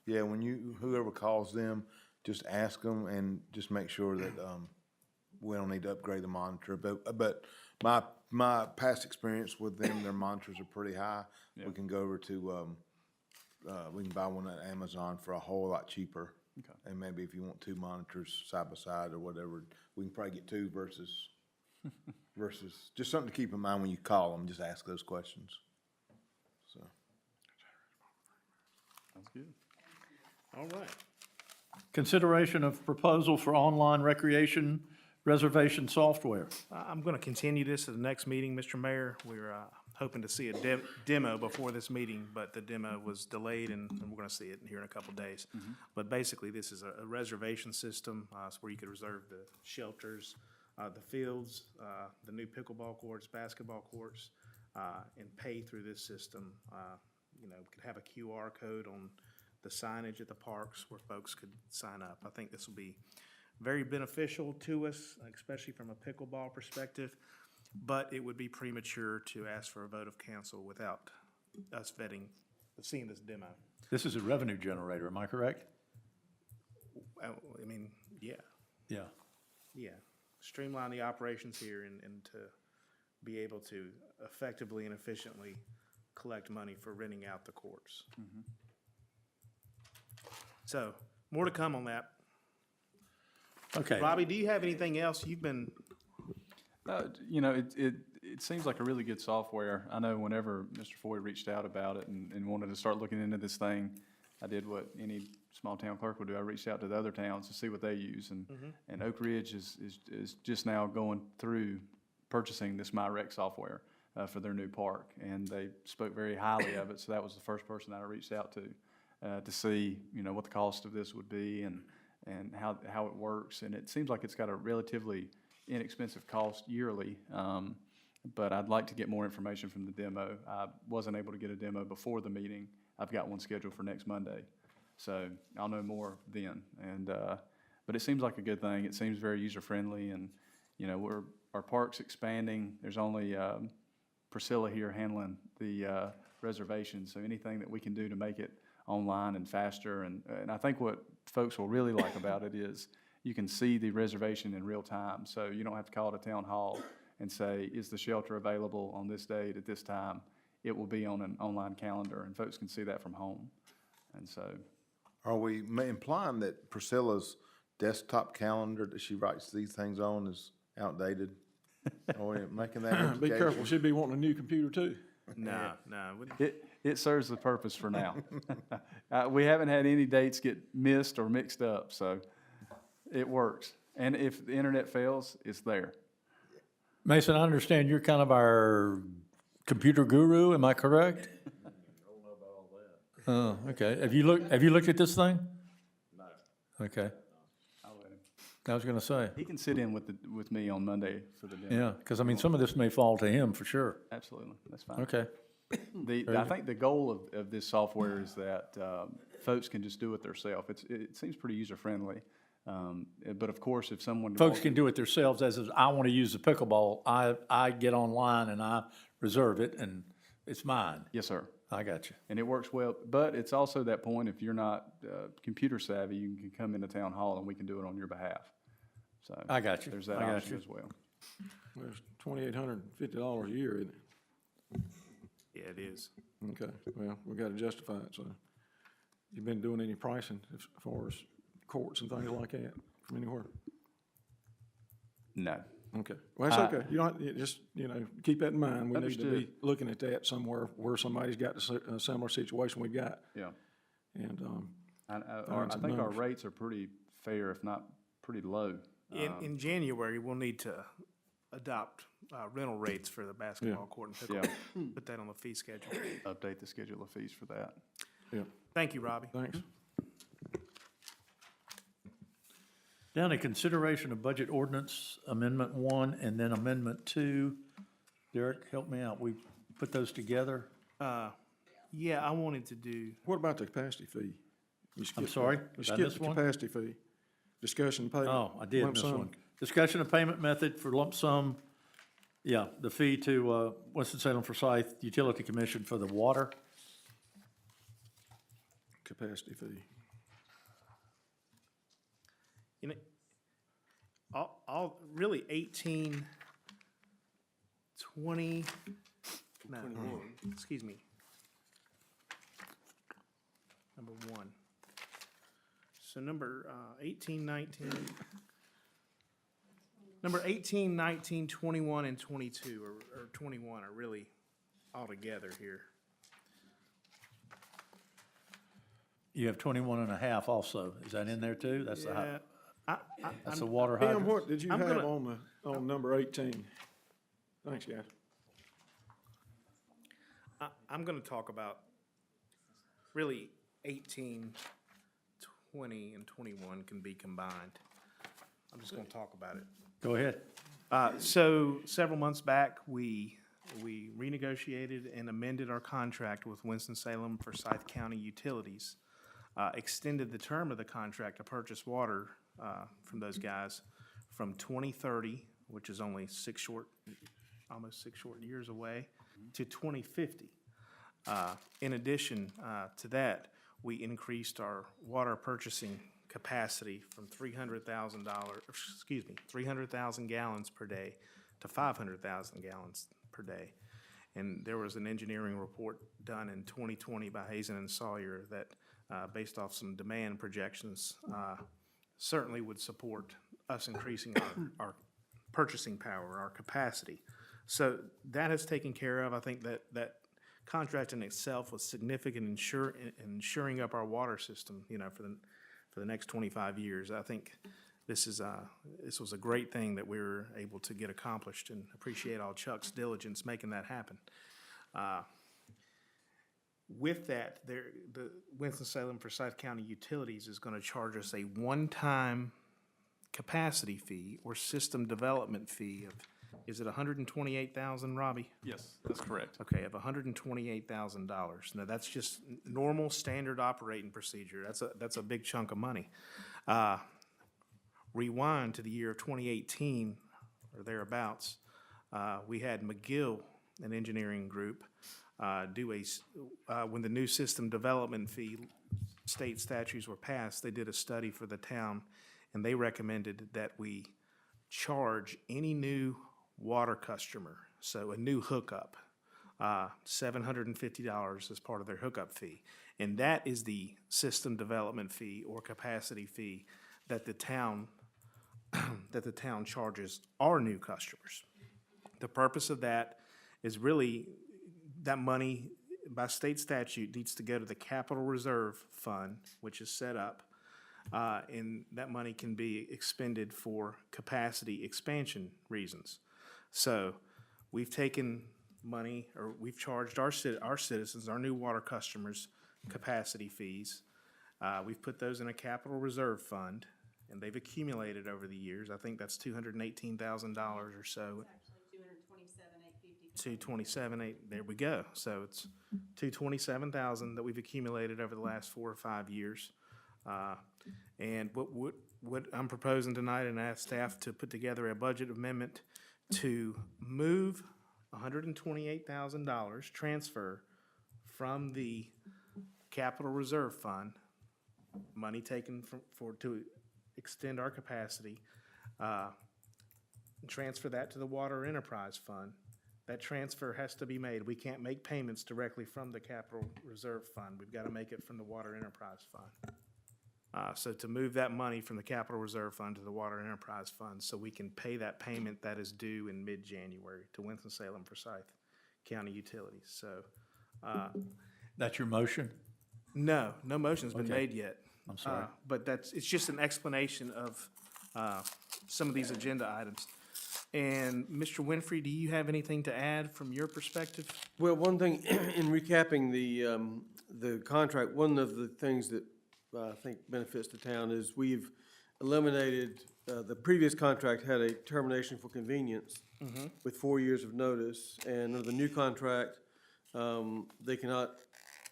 yeah, when whoever calls them, just ask them and just make sure that, we don't need to upgrade the monitor, but my past experience with them, their monitors are pretty high. We can go over to, we can buy one at Amazon for a whole lot cheaper. Okay. And maybe if you want two monitors side by side or whatever, we can probably get two versus, just something to keep in mind when you call them, just ask those questions. So. Sounds good. All right. Consideration of proposal for online recreation reservation software. I'm going to continue this at the next meeting, Mr. Mayor. We're hoping to see a demo before this meeting, but the demo was delayed, and we're going to see it here in a couple days. But basically, this is a reservation system. It's where you could reserve the shelters, the fields, the new pickleball courts, basketball courts, and pay through this system. We could have a QR code on the signage at the parks where folks could sign up. I think this will be very beneficial to us, especially from a pickleball perspective, but it would be premature to ask for a vote of council without us seeing this demo. This is a revenue generator, am I correct? I mean, yeah, Yeah. streamline the operations here and to be able to effectively and efficiently collect money for renting out the courts. So, more to come on that. Okay. Robbie, do you have anything else you've been, You know, it seems like a really good software. I know whenever Mr. Foy reached out about it and wanted to start looking into this thing, I did what any small town clerk would do. I reached out to the other towns to see what they use, and Oak Ridge is just now going through purchasing this MyRec software for their new park, and they spoke very highly of it. So that was the first person that I reached out to see, you know, what the cost of this would be and how it works. And it seems like it's got a relatively inexpensive cost yearly, but I'd like to get more information from the demo. I wasn't able to get a demo before the meeting. I've got one scheduled for next Monday, so I'll know more then. And but it seems like a good thing. It seems very user-friendly, and, you know, our park's expanding. There's only Priscilla here handling the reservations, so anything that we can do to make it online and faster. And I think what folks will really like about it is you can see the reservation in real time, so you don't have to call to town hall and say, is the shelter available on this date at this time? It will be on an online calendar, and folks can see that from home. And so, Are we implying that Priscilla's desktop calendar that she writes these things on is outdated? Are we making that Be implication? careful, she'd be wanting a new computer too. no. it serves the purpose for now. We haven't had any dates get missed or mixed up, so it works. And if the internet fails, it's there. Mason, I understand you're kind of our computer guru, am I correct? I don't know about all that. Oh, okay. Have you looked at this thing? No. Okay. I'll let him. I was gonna say, He can sit in with me on Monday for the demo. yeah, because I mean, some of this may fall to him for sure. Absolutely, that's fine. Okay. I think the goal of this software is that folks can just do it themselves. It seems pretty user-friendly. But of course, if someone. Folks can do it themselves, as is, I want to use the pickleball, I get online and I reserve it and it's mine. Yes, sir. I got you. And it works well, but it's also that point, if you're not computer savvy, you can come into town hall and we can do it on your behalf. So. I got you. There's that I got option you. as well. There's $2,850 a year, isn't it? Yeah, it is. Okay, well, we gotta justify it, so. You been doing any pricing as far as courts and things like that from anywhere? No. Okay, well, that's okay. You don't, you just, you know, keep that in mind. We need to be Understood. looking at that somewhere where somebody's got a similar situation we got. Yeah. And, I Find some think our numbers. rates are pretty fair, if not pretty low. In January, we'll need to adopt rental rates for the basketball court and Yeah. pickle. Put that on the fee schedule. Update the schedule of fees for that. yeah, Thank you, Robbie. thanks. Down to consideration of budget ordinance, Amendment 1 and then Amendment 2. Derek, help me out. We put those together. Yeah, I wanted to do, What about the capacity fee? You I'm skipped sorry, that. You did I skipped miss the one? capacity fee. Discussion payment. Oh, I did lump miss sum. one. Discussion of payment method for lump sum, yeah, the fee to Winston-Salem Forsyth Utility Commission for the water. Capacity fee. you know, all really 18, 20, no, excuse me. Number 1. So number 18, 19, number 18, 19, 21, and 22, or 21 are really all together here. You have 21 and a half also. Is that in there too? That's the, Yeah, that's the water Pam, hydrant. what did you I'm have gonna- on number 18? Thanks, guys. I'm going to talk about really 18, 20, and 21 can be combined. I'm just going to talk about it. Go ahead. So several months back, we renegotiated and amended our contract with Winston-Salem Forsyth County Utilities, extended the term of the contract to purchase water from those guys from 2030, which is only almost 6 short years away, to 2050. In addition to that, we increased our water purchasing capacity from 300,000 gallons per day to 500,000 gallons per day. And there was an engineering report done in 2020 by Hazen and Sawyer that, based off some demand projections, certainly would support us increasing our purchasing power, our capacity. So that has taken care of. I think that contract in itself was significant in ensuring up our water system, for the next 25 years. I think this was a great thing that we were able to get accomplished, and appreciate all Chuck's diligence making that happen. With that, the Winston-Salem Forsyth County Utilities is gonna charge us a one-time capacity fee or system development fee of, is it $128,000, Robbie? Yes, that's correct. Okay, of $128,000. Now, that's just normal, standard operating procedure. That's a big chunk of money. Rewind to the year of 2018 or thereabouts, we had McGill, an engineering group, when the new system development fee state statutes were passed, they did a study for the town, and they recommended that we charge any new water customer, so a new hookup, $750 as part of their hookup fee. And that is the system development fee or capacity fee that the town charges our new customers. The purpose of that is really, that money by state statute needs to go to the Capital Reserve Fund, which is set up, and that money can be expended for capacity expansion reasons. So we've taken money, or we've charged our citizens, our new water customers, capacity fees. We've put those in a Capital Reserve Fund, and they've accumulated over the years. I think that's $218,000 or so. $227,850. There we go. So it's $227,000 that we've accumulated over the last 4 or 5 years. And what I'm proposing tonight, and ask staff to put together a budget amendment to move $128,000 transfer from the Capital Reserve Fund, money taken to extend our capacity, and transfer that to the Water Enterprise Fund. That transfer has to be made. We can't make payments directly from the Capital Reserve Fund. We've got to make it from the Water Enterprise Fund. So to move that money from the Capital Reserve Fund to the Water Enterprise Fund, so we can pay that payment that is due in mid-January to Winston-Salem Forsyth County Utilities. So, That's your motion? no motion's been Okay. made yet. I'm sorry. But it's just an explanation of some of these agenda items. And Mr. Winfrey, do you have anything to add from your perspective? Well, one thing, in recapping the contract, one of the things that I think benefits the town is we've eliminated, the previous contract had a termination for convenience with 4 years of notice, and under the new contract, they cannot,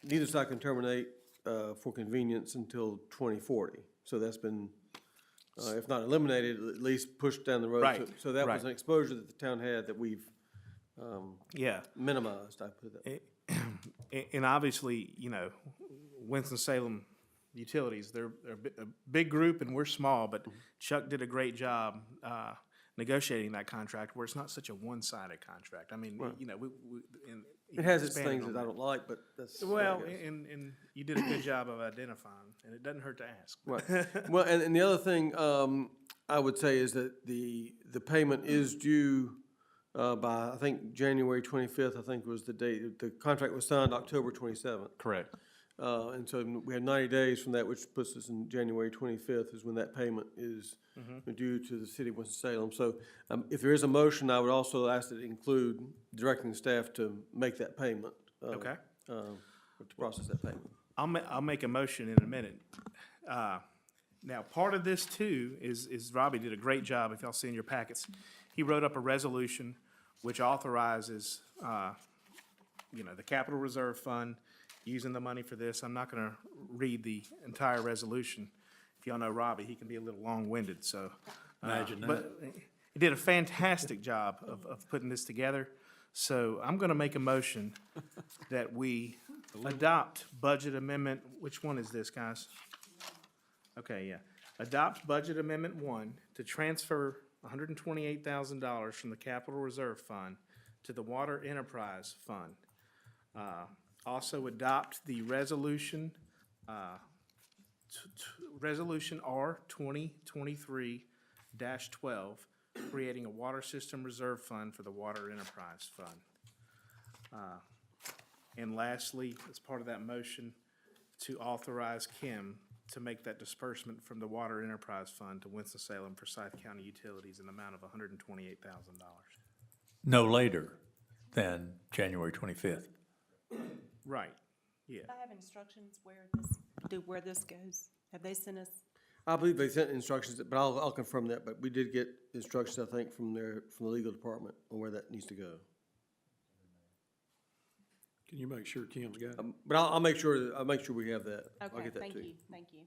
neither side can terminate for convenience until 2040. So that's been, if not eliminated, at least pushed down the road. Right, So that was right. an exposure that the town had that we've Yeah. minimized, I put it that way. And obviously, Winston-Salem Utilities, they're a big group and we're small, but Chuck did a great job negotiating that contract where it's not such a one-sided contract. I mean, It has its expanding things on that I don't like, but that's. Well, I guess. and you did a good job of identifying, and it doesn't hurt to ask. Right. Well, and the other thing I would say is that the payment is due by, I think, January 25th, I think was the date. The contract was signed October 27th. Correct. And so we had 90 days from that, which puts us in January 25th is when that payment is due to the city of Winston-Salem. So if there is a motion, I would also ask that it include directing the staff to make that payment. Okay. To process that payment. I'll make a motion in a minute. Now, part of this too is Robbie did a great job, if y'all see in your packets. He wrote up a resolution which authorizes, the Capital Reserve Fund using the money for this. I'm not gonna read the entire resolution. If y'all know Robbie, he can be a little long-winded, so. Imagine that. But he did a fantastic job of putting this together. So I'm gonna make a motion that we adopt budget amendment, which one is this, guys? Okay, yeah. Adopt budget amendment 1 to transfer $128,000 from the Capital Reserve Fund to the Water Enterprise Fund. Also adopt the resolution, Resolution R 2023 12, creating a water system reserve fund for the Water Enterprise Fund. And lastly, as part of that motion, to authorize Kim to make that disbursement from the Water Enterprise Fund to Winston-Salem for Forsyth County Utilities in the amount of $128,000. No later than January 25th. Right, yeah. I have instructions where this goes. Have they sent us? I believe they sent instructions, but I'll confirm that, but we did get instructions, I think, from the legal department on where that needs to go. Can you make sure Kim's got it? But I'll make sure we have that. I'll Okay, get that thank to you, thank you.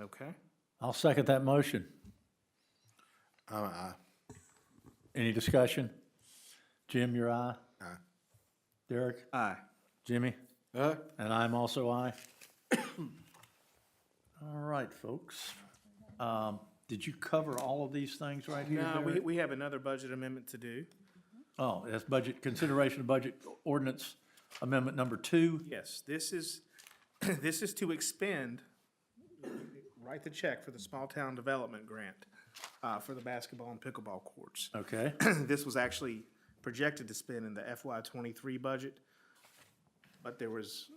Okay. I'll second that motion. Aye. Any discussion? Jim, your aye? Aye. Derek? Aye. Jimmy? Aye. And I'm also aye. All right, folks. Did you cover all of these things right here, No, Derek? we have another budget amendment to do. Oh, that's consideration of budget ordinance amendment number 2. Yes, this is, this is to expend, write the check for the small town development grant for the basketball and pickleball courts. Okay, This was actually projected to spend in the FY '23 budget, but there was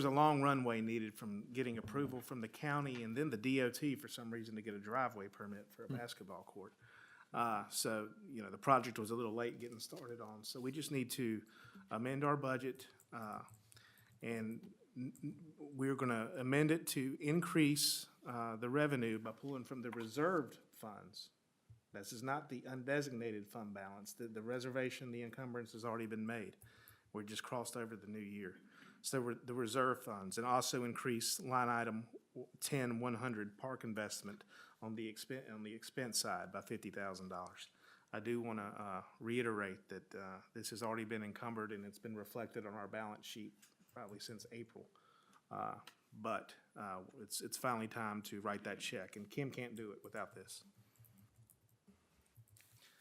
a long runway needed from getting approval from the county and then the DOT for some reason to get a driveway permit for a basketball court. So, you know, the project was a little late getting started on, so we just need to amend our budget, and we're gonna amend it to increase, the revenue by pulling from the reserved funds. This is not the undesignated fund balance. The reservation, the encumbrance has already been made. We just crossed over the new year. So the reserve funds, and also increase line item 10-100 park investment on the expense side by $50,000. I do want to reiterate that this has already been encumbered and it's been reflected on our balance sheet probably since April. But it's finally time to write that check, and Kim can't do it without this.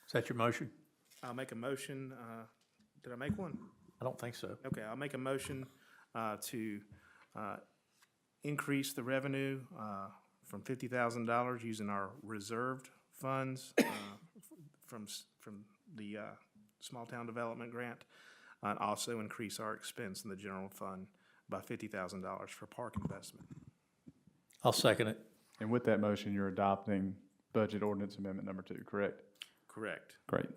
is that your motion? I'll make a motion, did I make one? I don't think so. Okay, I'll make a motion to increase the revenue from $50,000 using our reserved funds from the small town development grant, and also increase our expense in the general fund by $50,000 for park investment. I'll second it. And with that motion, you're adopting budget ordinance amendment number 2, correct? Correct. Great.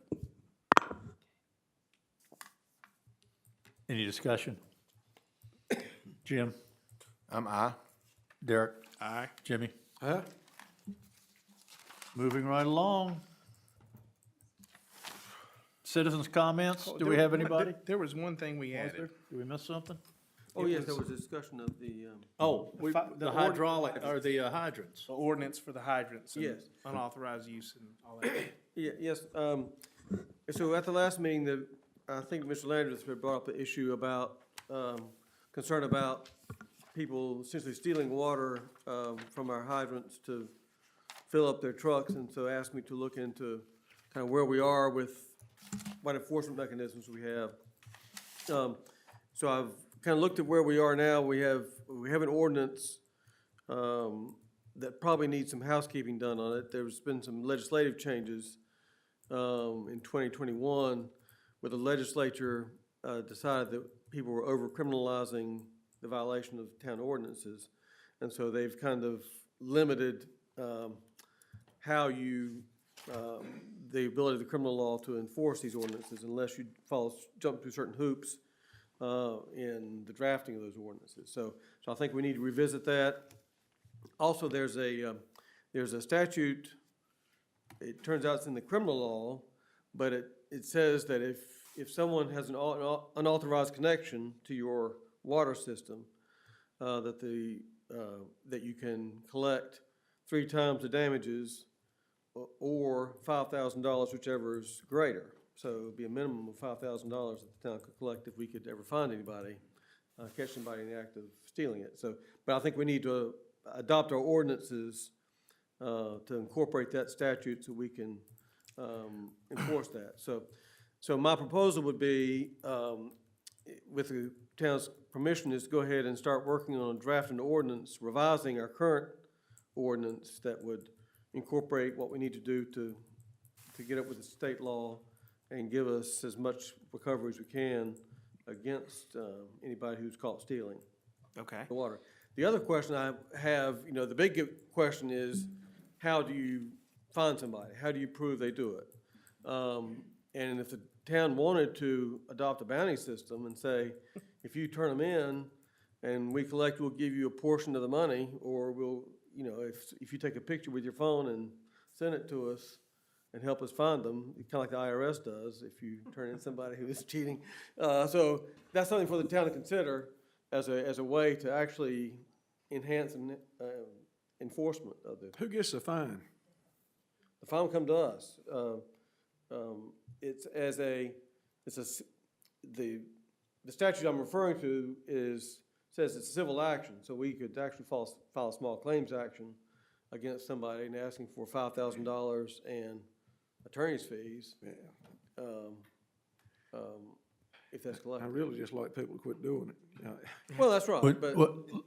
Any discussion? Jim? I'm aye. Derek? Aye. Jimmy? Aye. Moving right along. Citizens' comments? Do we have anybody? There was one thing we Was added. there? Did we miss something? Oh, yes, there was a discussion of the, Oh, the the hydraulic, or the hydrants. The ordinance for the hydrants and Yes. unauthorized use and all that. yes, so at the last meeting, I think Mr. Landreth had brought up the issue about, concern about people essentially stealing water, from our hydrants to fill up their trucks, and so asked me to look into kind of where we are with what enforcement mechanisms we have. So I've kind of looked at where we are now. We have an ordinance, that probably needs some housekeeping done on it. There's been some legislative changes, in 2021, where the legislature, decided that people were over-criminalizing the violation of town ordinances. And so they've kind of limited how you, the ability of the criminal law to enforce these ordinances unless you jump through certain hoops in the drafting of those ordinances. So I think we need to revisit that. Also, there's a statute, it turns out it's in the criminal law, but it says that if someone has an unauthorized connection to your water system, that you can collect 3 times the damages or $5,000, whichever is greater. So it would be a minimum of $5,000 that the town could collect if we could ever find anybody, catch somebody in the act of stealing it. So, but I think we need to adopt our ordinances to incorporate that statute so we can enforce that. So my proposal would be, with the town's permission, is to go ahead and start working on drafting an ordinance, revising our current ordinance that would incorporate what we need to do to get up with the state law and give us as much recovery as we can against anybody who's caught stealing Okay. the water. The other question I have, you know, the big question is, how do you find somebody? How do you prove they do it? And if the town wanted to adopt a bounty system and say, if you turn them in and we collect, we'll give you a portion of the money, or we'll, you know, if you take a picture with your phone and send it to us and help us find them, kind of like the IRS does if you turn in somebody who is cheating. So that's something for the town to consider as a way to actually enhance enforcement of the. Who gets the fine? The fine will come to us. The statute I'm referring to says it's civil action, so we could actually file a small claims action against somebody and asking for $5,000 and attorney's fees. Yeah. If that's I collected. really just like people to quit doing it. You know. Well, that's right, but.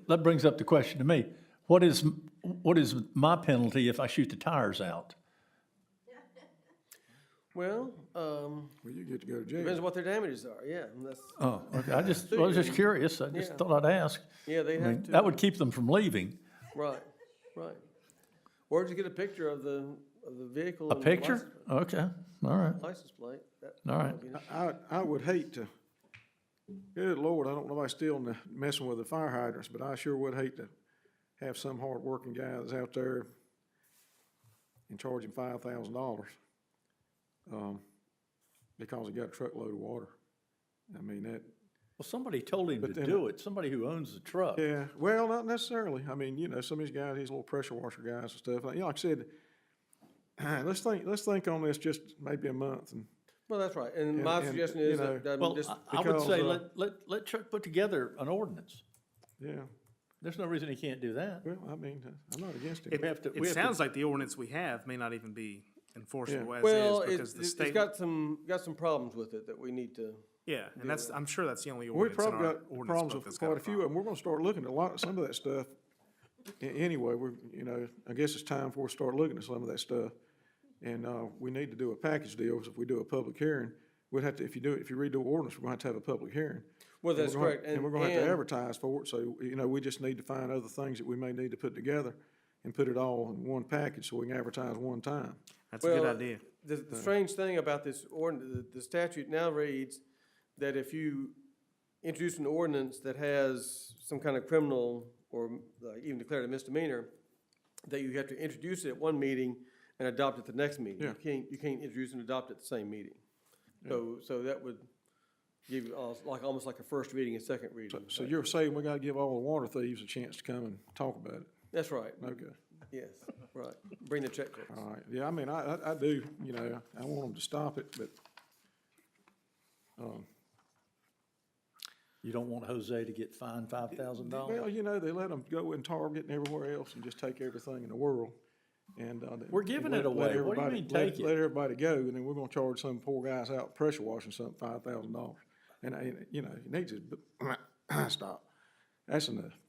That brings up the question to me. What is my penalty if I shoot the tires out? Well, Well, you get to go to jail. depends on what their damages are, yeah, and that's, Oh, okay, I was just curious. I just Yeah. thought I'd ask. yeah, they I have mean, to. that would keep them from leaving. Right, right. Or just get a picture of the vehicle. A and picture? Okay, all right, License plate. all right. I would hate to, good Lord, I don't know if I still messing with the fire hydrants, but I sure would hate to have some hard-working guy that's out there and charge him $5,000 because he got a truckload of water. I mean, that, Well, somebody told him to But then- do it, somebody who owns the truck. yeah, well, not necessarily. I mean, you know, some of these guys, these little pressure washer guys and stuff, like, you know, like I said, let's think on this just maybe a month and. Well, that's right, and my And, suggestion you is know, that, Well, just, I would say because, let Chuck put together an ordinance. Yeah, There's no reason he can't do that. well, I mean, I'm not against it. It, We have to- we it have to- sounds like the ordinance we have may not even be enforceable as well, is, because the it's state. got some problems with it that we need to. Yeah, and that's, I'm sure that's the only We ordinance in probably our got ordinance problems book with that's got quite a few of them. We're gonna start looking at some of that stuff. Anyway, you know, I guess it's time for us to start looking at some of that stuff. And, we need to do a package deal, 'cause if we do a public hearing, we'd have to, if you redo the ordinance, we're gonna have to have a public hearing. Well, And that's we're gonna- correct. And we're gonna have to advertise for it, so, you know, we just need to find other things that we may need to put together and put it all in one package so we can advertise one time. That's a good Well, idea. The strange thing about this ordinance, the statute now reads that if you introduce an ordinance that has some kind of criminal or even declared a misdemeanor, that you have to introduce it at one meeting and adopt it the next meeting. Yeah. You can't introduce and adopt it at the same meeting. So that would give you almost like a first reading and second reading. So you're saying we gotta give all the water thieves a chance to come and talk about it? That's right. Okay, Yes, right. Bring the checkbooks. all right. Yeah, I mean, I do, you know, I want them to stop it, but, You don't want Jose to get fined $5,000? well, you know, they let them go in Target and everywhere else and just take everything in the world. And, We're giving let- it away. let What do you everybody- mean, let- take it? Let everybody go, and then we're gonna charge some poor guys out pressure washing something $5,000. And, you know, you need to, stop. That's enough.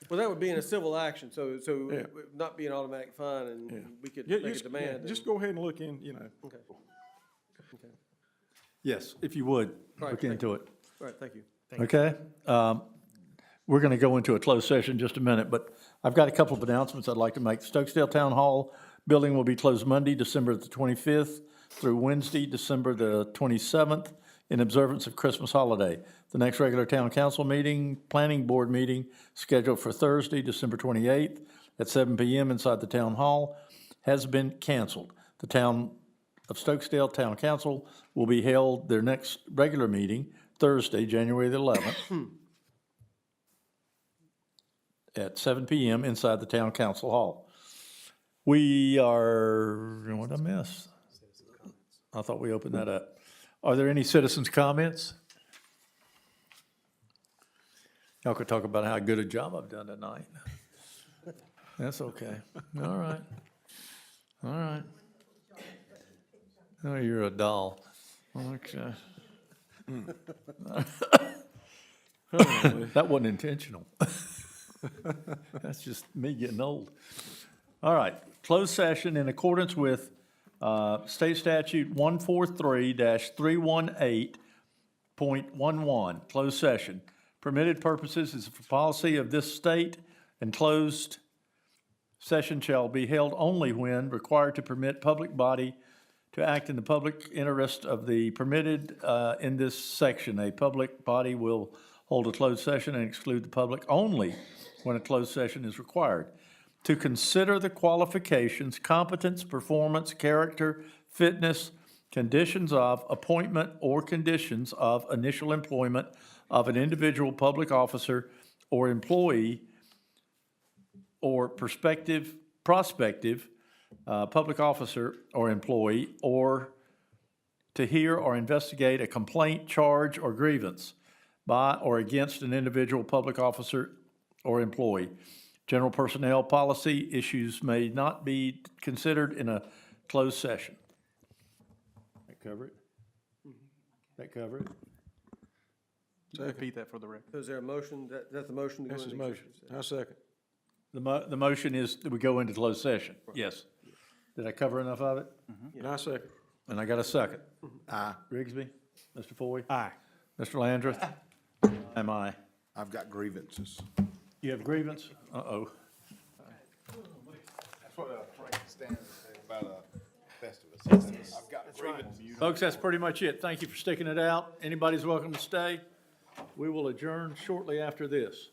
Well, that would be in a civil action, so Yeah. not be an automatic fine, Yeah. and we could Yeah, make a just- yeah, demand. Just go ahead and look in, you know. Okay. Yes, if you would, Right, look thank into it. All right, thank you. Okay? We're going to go into a closed session in just a minute, but I've got a couple of announcements I'd like to make. Stokesdale Town Hall building will be closed Monday, December the 25th, through Wednesday, December the 27th, in observance of Christmas holiday. The next regular town council meeting, planning board meeting, scheduled for Thursday, December 28th, at 7 p.m. inside the town hall, has been canceled. The town of Stokesdale Town Council will be held their next regular meeting Thursday, January the 11th, at 7 p.m. inside the town council hall. We are, what did I miss? I thought we opened that up. Are there any citizens' comments? Y'all could talk about how good a job I've done tonight. That's okay. All right. All right. Oh, you're a doll. Okay. That wasn't intentional. That's just me getting old. All right, closed session in accordance with State Statute 143-318.11, closed session. Permitted purposes is for policy of this state, and closed session shall be held only when required to permit public body to act in the public interest of the permitted in this section. A public body will hold a closed session and exclude the public only when a closed session is required. To consider the qualifications, competence, performance, character, fitness, conditions of appointment, or conditions of initial employment of an individual public officer or employee or prospective public officer or employee, or to hear or investigate a complaint, charge, or grievance by or against an individual public officer or employee. General personnel policy issues may not be considered in a closed session. That cover it? That cover it? Repeat that for the record. So is there a motion, that's the motion to go That's into his motion. executive session? I second. The motion is that we go into closed session. Yes. Did I cover enough of it? And I second. And I got a second. Aye. Rigsby? Mr. Foy? Aye. Mr. Landrith? Am I? I've got grievances. You have grievance? Uh-oh. That's what Frank Stanley said about Festivus. I've got grievances. Folks, that's pretty much it. Thank you for sticking it out. Anybody's welcome to stay. We will adjourn shortly after this.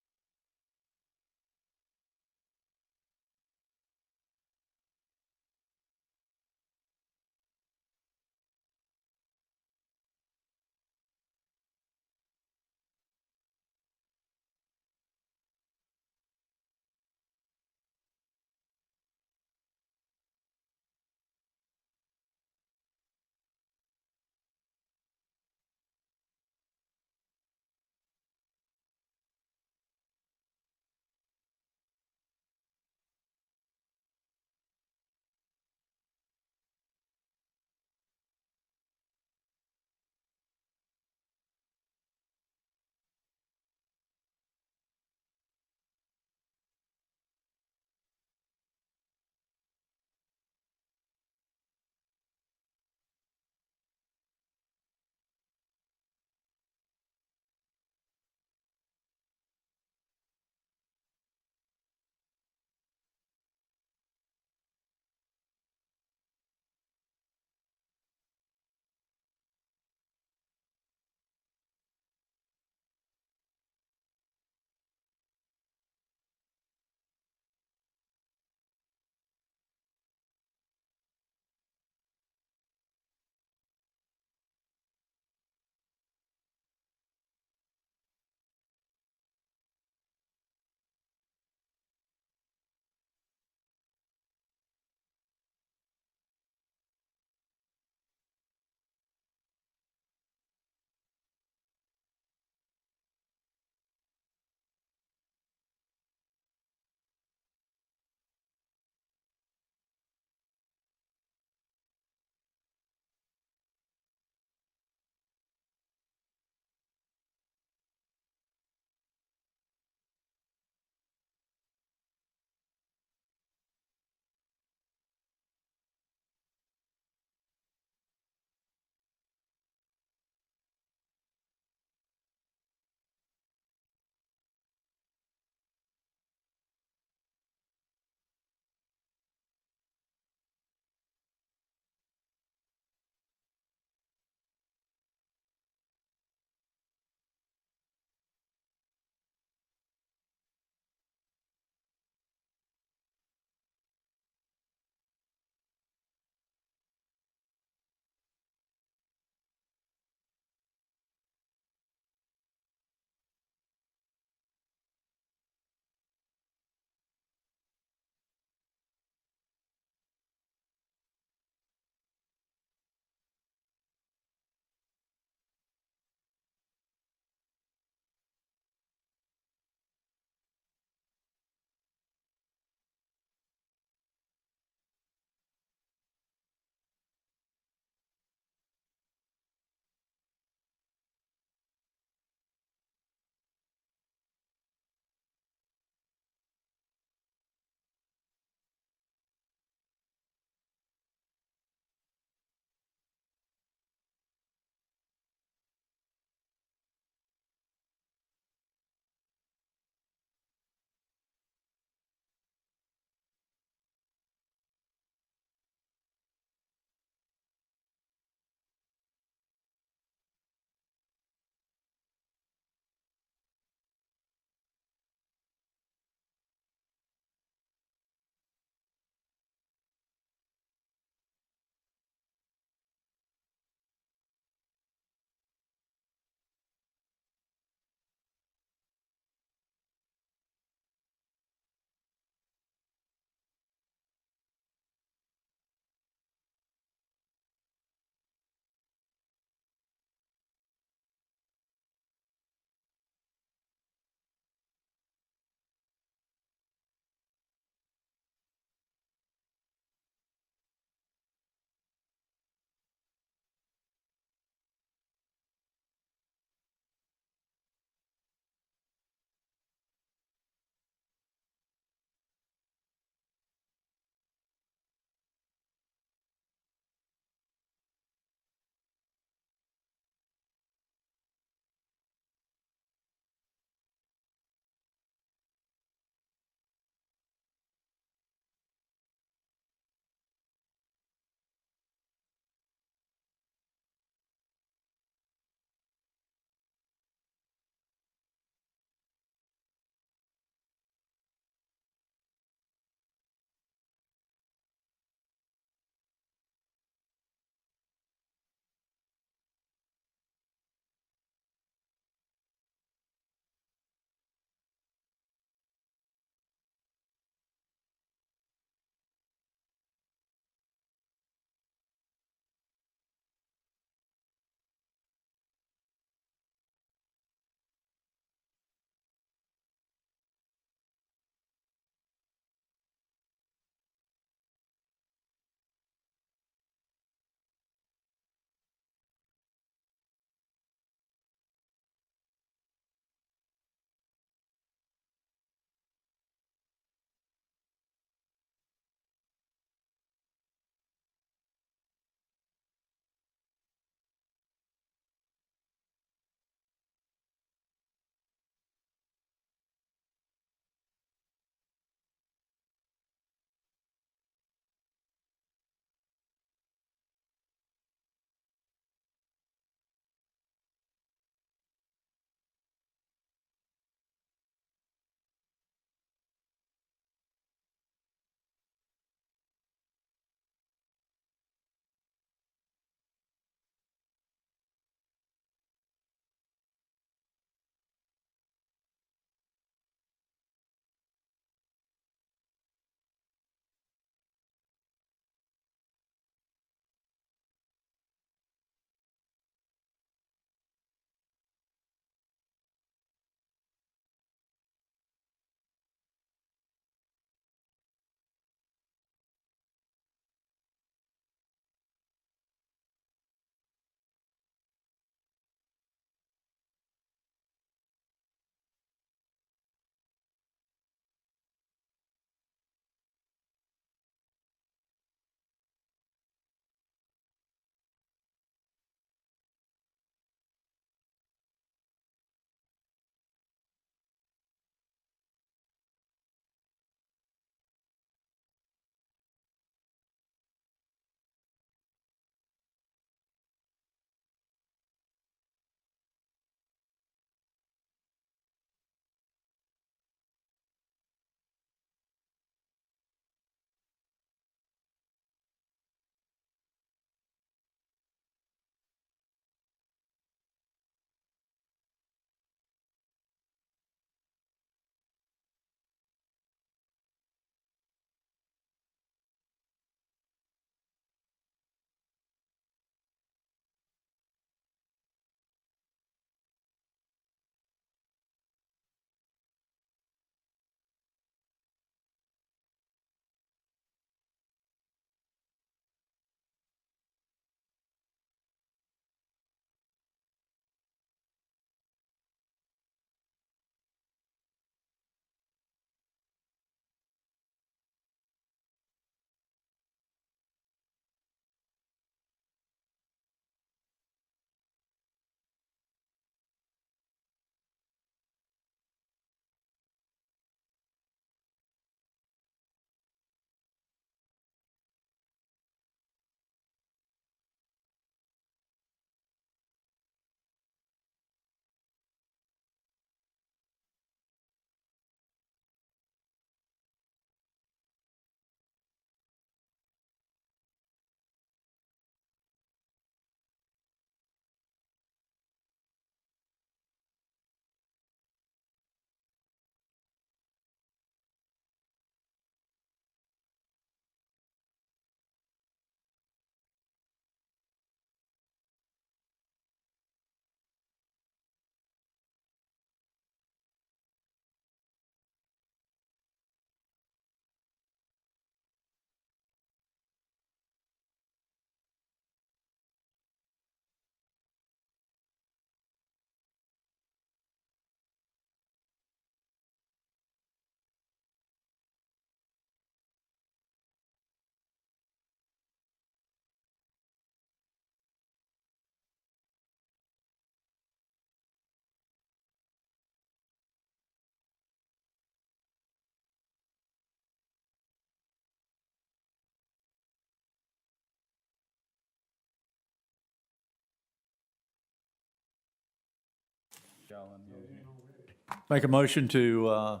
Make a motion to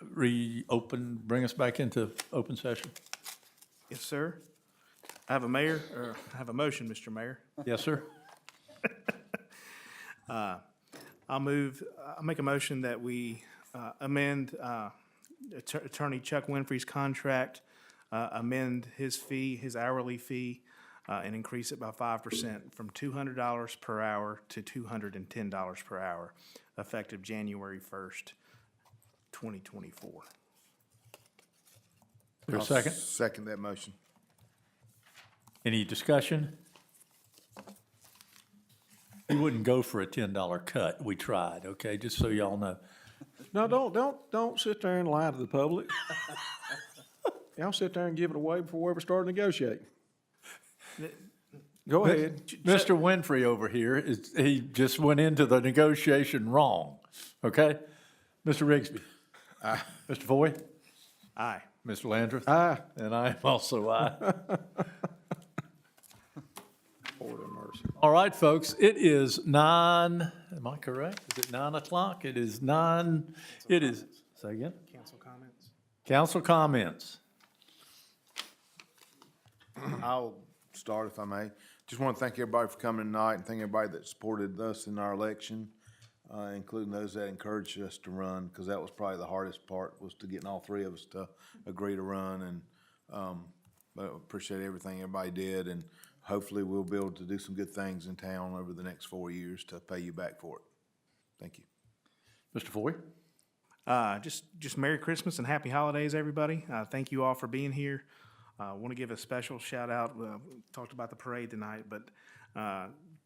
reopen, bring us back into open session. Yes, sir. I have a motion, Mr. Mayor. Yes, sir. I'll make a motion that we amend Attorney Chuck Winfrey's contract, amend his fee, his hourly fee, and increase it by 5% from $200 per hour to $210 per hour, effective January 1st, 2024. Is there a second? Second that motion. Any discussion? We wouldn't go for a $10 cut. We tried, okay, just so y'all know. No, don't sit there and lie to the public. Y'all sit there and give it away before we ever start negotiating. Go ahead. Mr. Winfrey over here, he just went into the negotiation wrong, okay? Mr. Rigsby? Aye. Mr. Foy? Aye. Mr. Landrith? Aye. And I am also aye. Lord have mercy. All right, folks, it is 9, am I correct? Is it 9 o'clock? It is 9, it is, say again? Council comments? Council comments. I'll start if I may. Just want to thank everybody for coming tonight and thank everybody that supported us in our election, including those that encouraged us to run, because that was probably the hardest part, was to getting all three of us to agree to run. And but appreciate everything everybody did, and hopefully we'll be able to do some good things in town over the next 4 years to pay you back for it. Thank you. Mr. Foy? Just Merry Christmas and Happy Holidays, everybody. Thank you all for being here. I want to give a special shout out. Talked about the parade tonight, but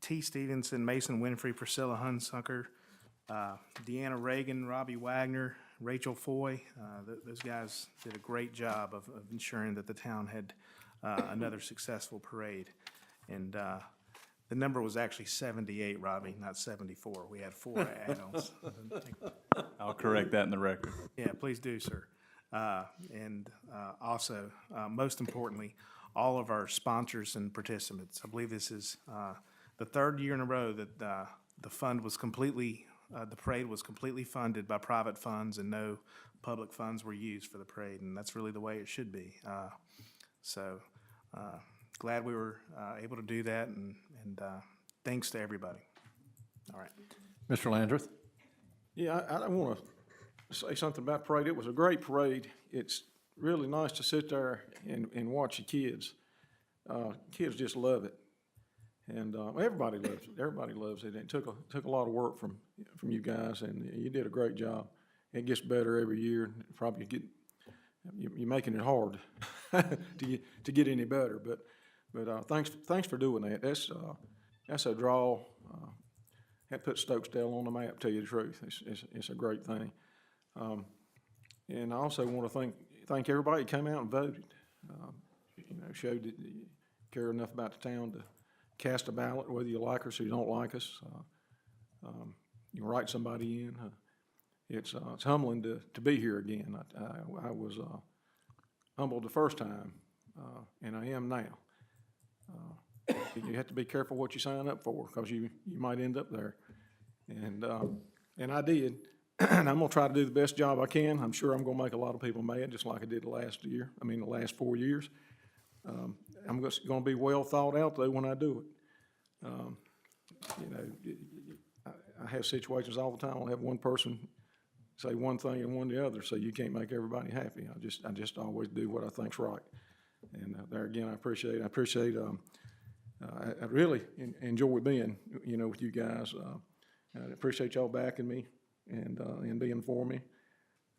T. Stevenson, Mason Winfrey, Priscilla Hunsucker, Deanna Reagan, Robbie Wagner, Rachel Foy. Those guys did a great job of ensuring that the town had another successful parade. And the number was actually 78, Robbie, not 74. We had 4 add-ons. I'll correct that in the record. Yeah, please do, sir. Also, most importantly, all of our sponsors and participants. I believe this is the 3rd year in a row that the fund was completely, the parade was completely funded by private funds and no public funds were used for the parade, and that's really the way it should be. Glad we were able to do that, and thanks to everybody. All right. Mr. Landrith? Yeah, I want to say something about parade. It was a great parade. It's really nice to sit there and watch the kids. Kids just love it. And everybody loves it. Everybody loves it. It took a lot of work from you guys, and you did a great job. It gets better every year. Probably you're making it hard to get any better. But thanks for doing that. That's a draw. That puts Stokesdale on the map. To tell you the truth, it's a great thing. And I also want to thank everybody who came out and voted. Showed that you care enough about the town to cast a ballot, whether you like us or you don't like us. You can write somebody in. It's humbling to be here again. I was humbled the first time, and I am now. You have to be careful what you sign up for, because you might end up there. And I did. And I'm gonna try to do the best job I can. I'm sure I'm gonna make a lot of people mad, just like I did the last 4 years. I'm just gonna be well thought out though when I do it. I have situations all the time. I'll have one person say one thing and one the other, so you can't make everybody happy. I just always do what I think's right. And there again, I appreciate. I really enjoy being, with you guys. I appreciate y'all backing me and being for me.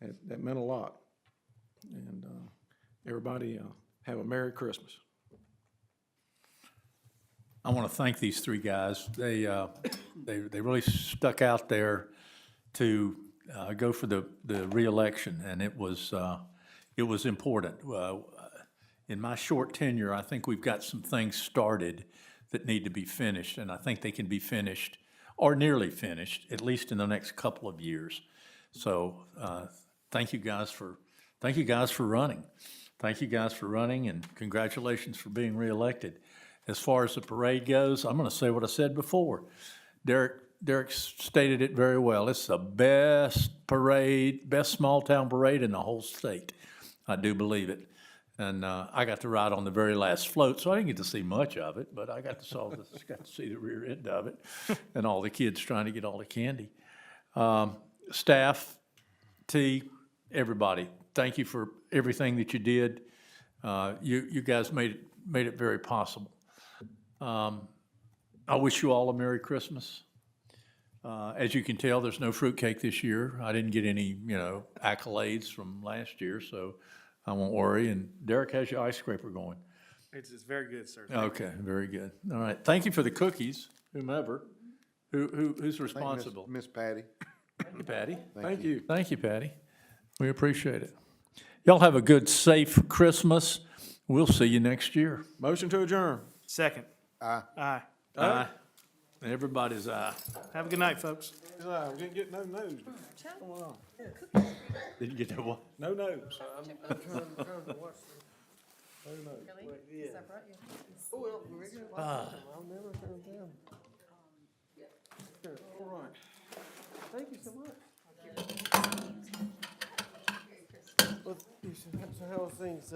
That meant a lot. And everybody have a Merry Christmas. I want to thank these 3 guys. They really stuck out there to go for the reelection, and it was important. In my short tenure, I think we've got some things started that need to be finished, and I think they can be finished or nearly finished, at least in the next couple of years. So thank you guys for running. Thank you guys for running, and congratulations for being reelected. As far as the parade goes, I'm going to say what I said before. Derek Derek stated it very well. It's the best parade, best small-town parade in the whole state. I do believe it. And I got to ride on the very last float, so I didn't get to see much of it, but I got to see the rear end of it and all the kids trying to get all the candy. Staff, T, everybody, thank you for everything that you did. You guys made it very possible. I wish you all a Merry Christmas. As you can tell, there's no fruitcake this year. I didn't get any, accolades from last year, so I won't worry. And Derek, how's your ice scraper going? It's very good, sir. Thank you. Okay, very good. All right, thank you for the cookies, whomever. Who's I think responsible? Miss Patty. Thank you, Patty. Thank you. Thank you, Patty. We appreciate it. Y'all have a good, safe Christmas. We'll see you next year. Motion to adjourn. Second. Aye. Aye. Aye. Everybody's aye. Have a good night, folks. We didn't get no news. Come on. Did you get that one? No news. Thank you so much. So how are things,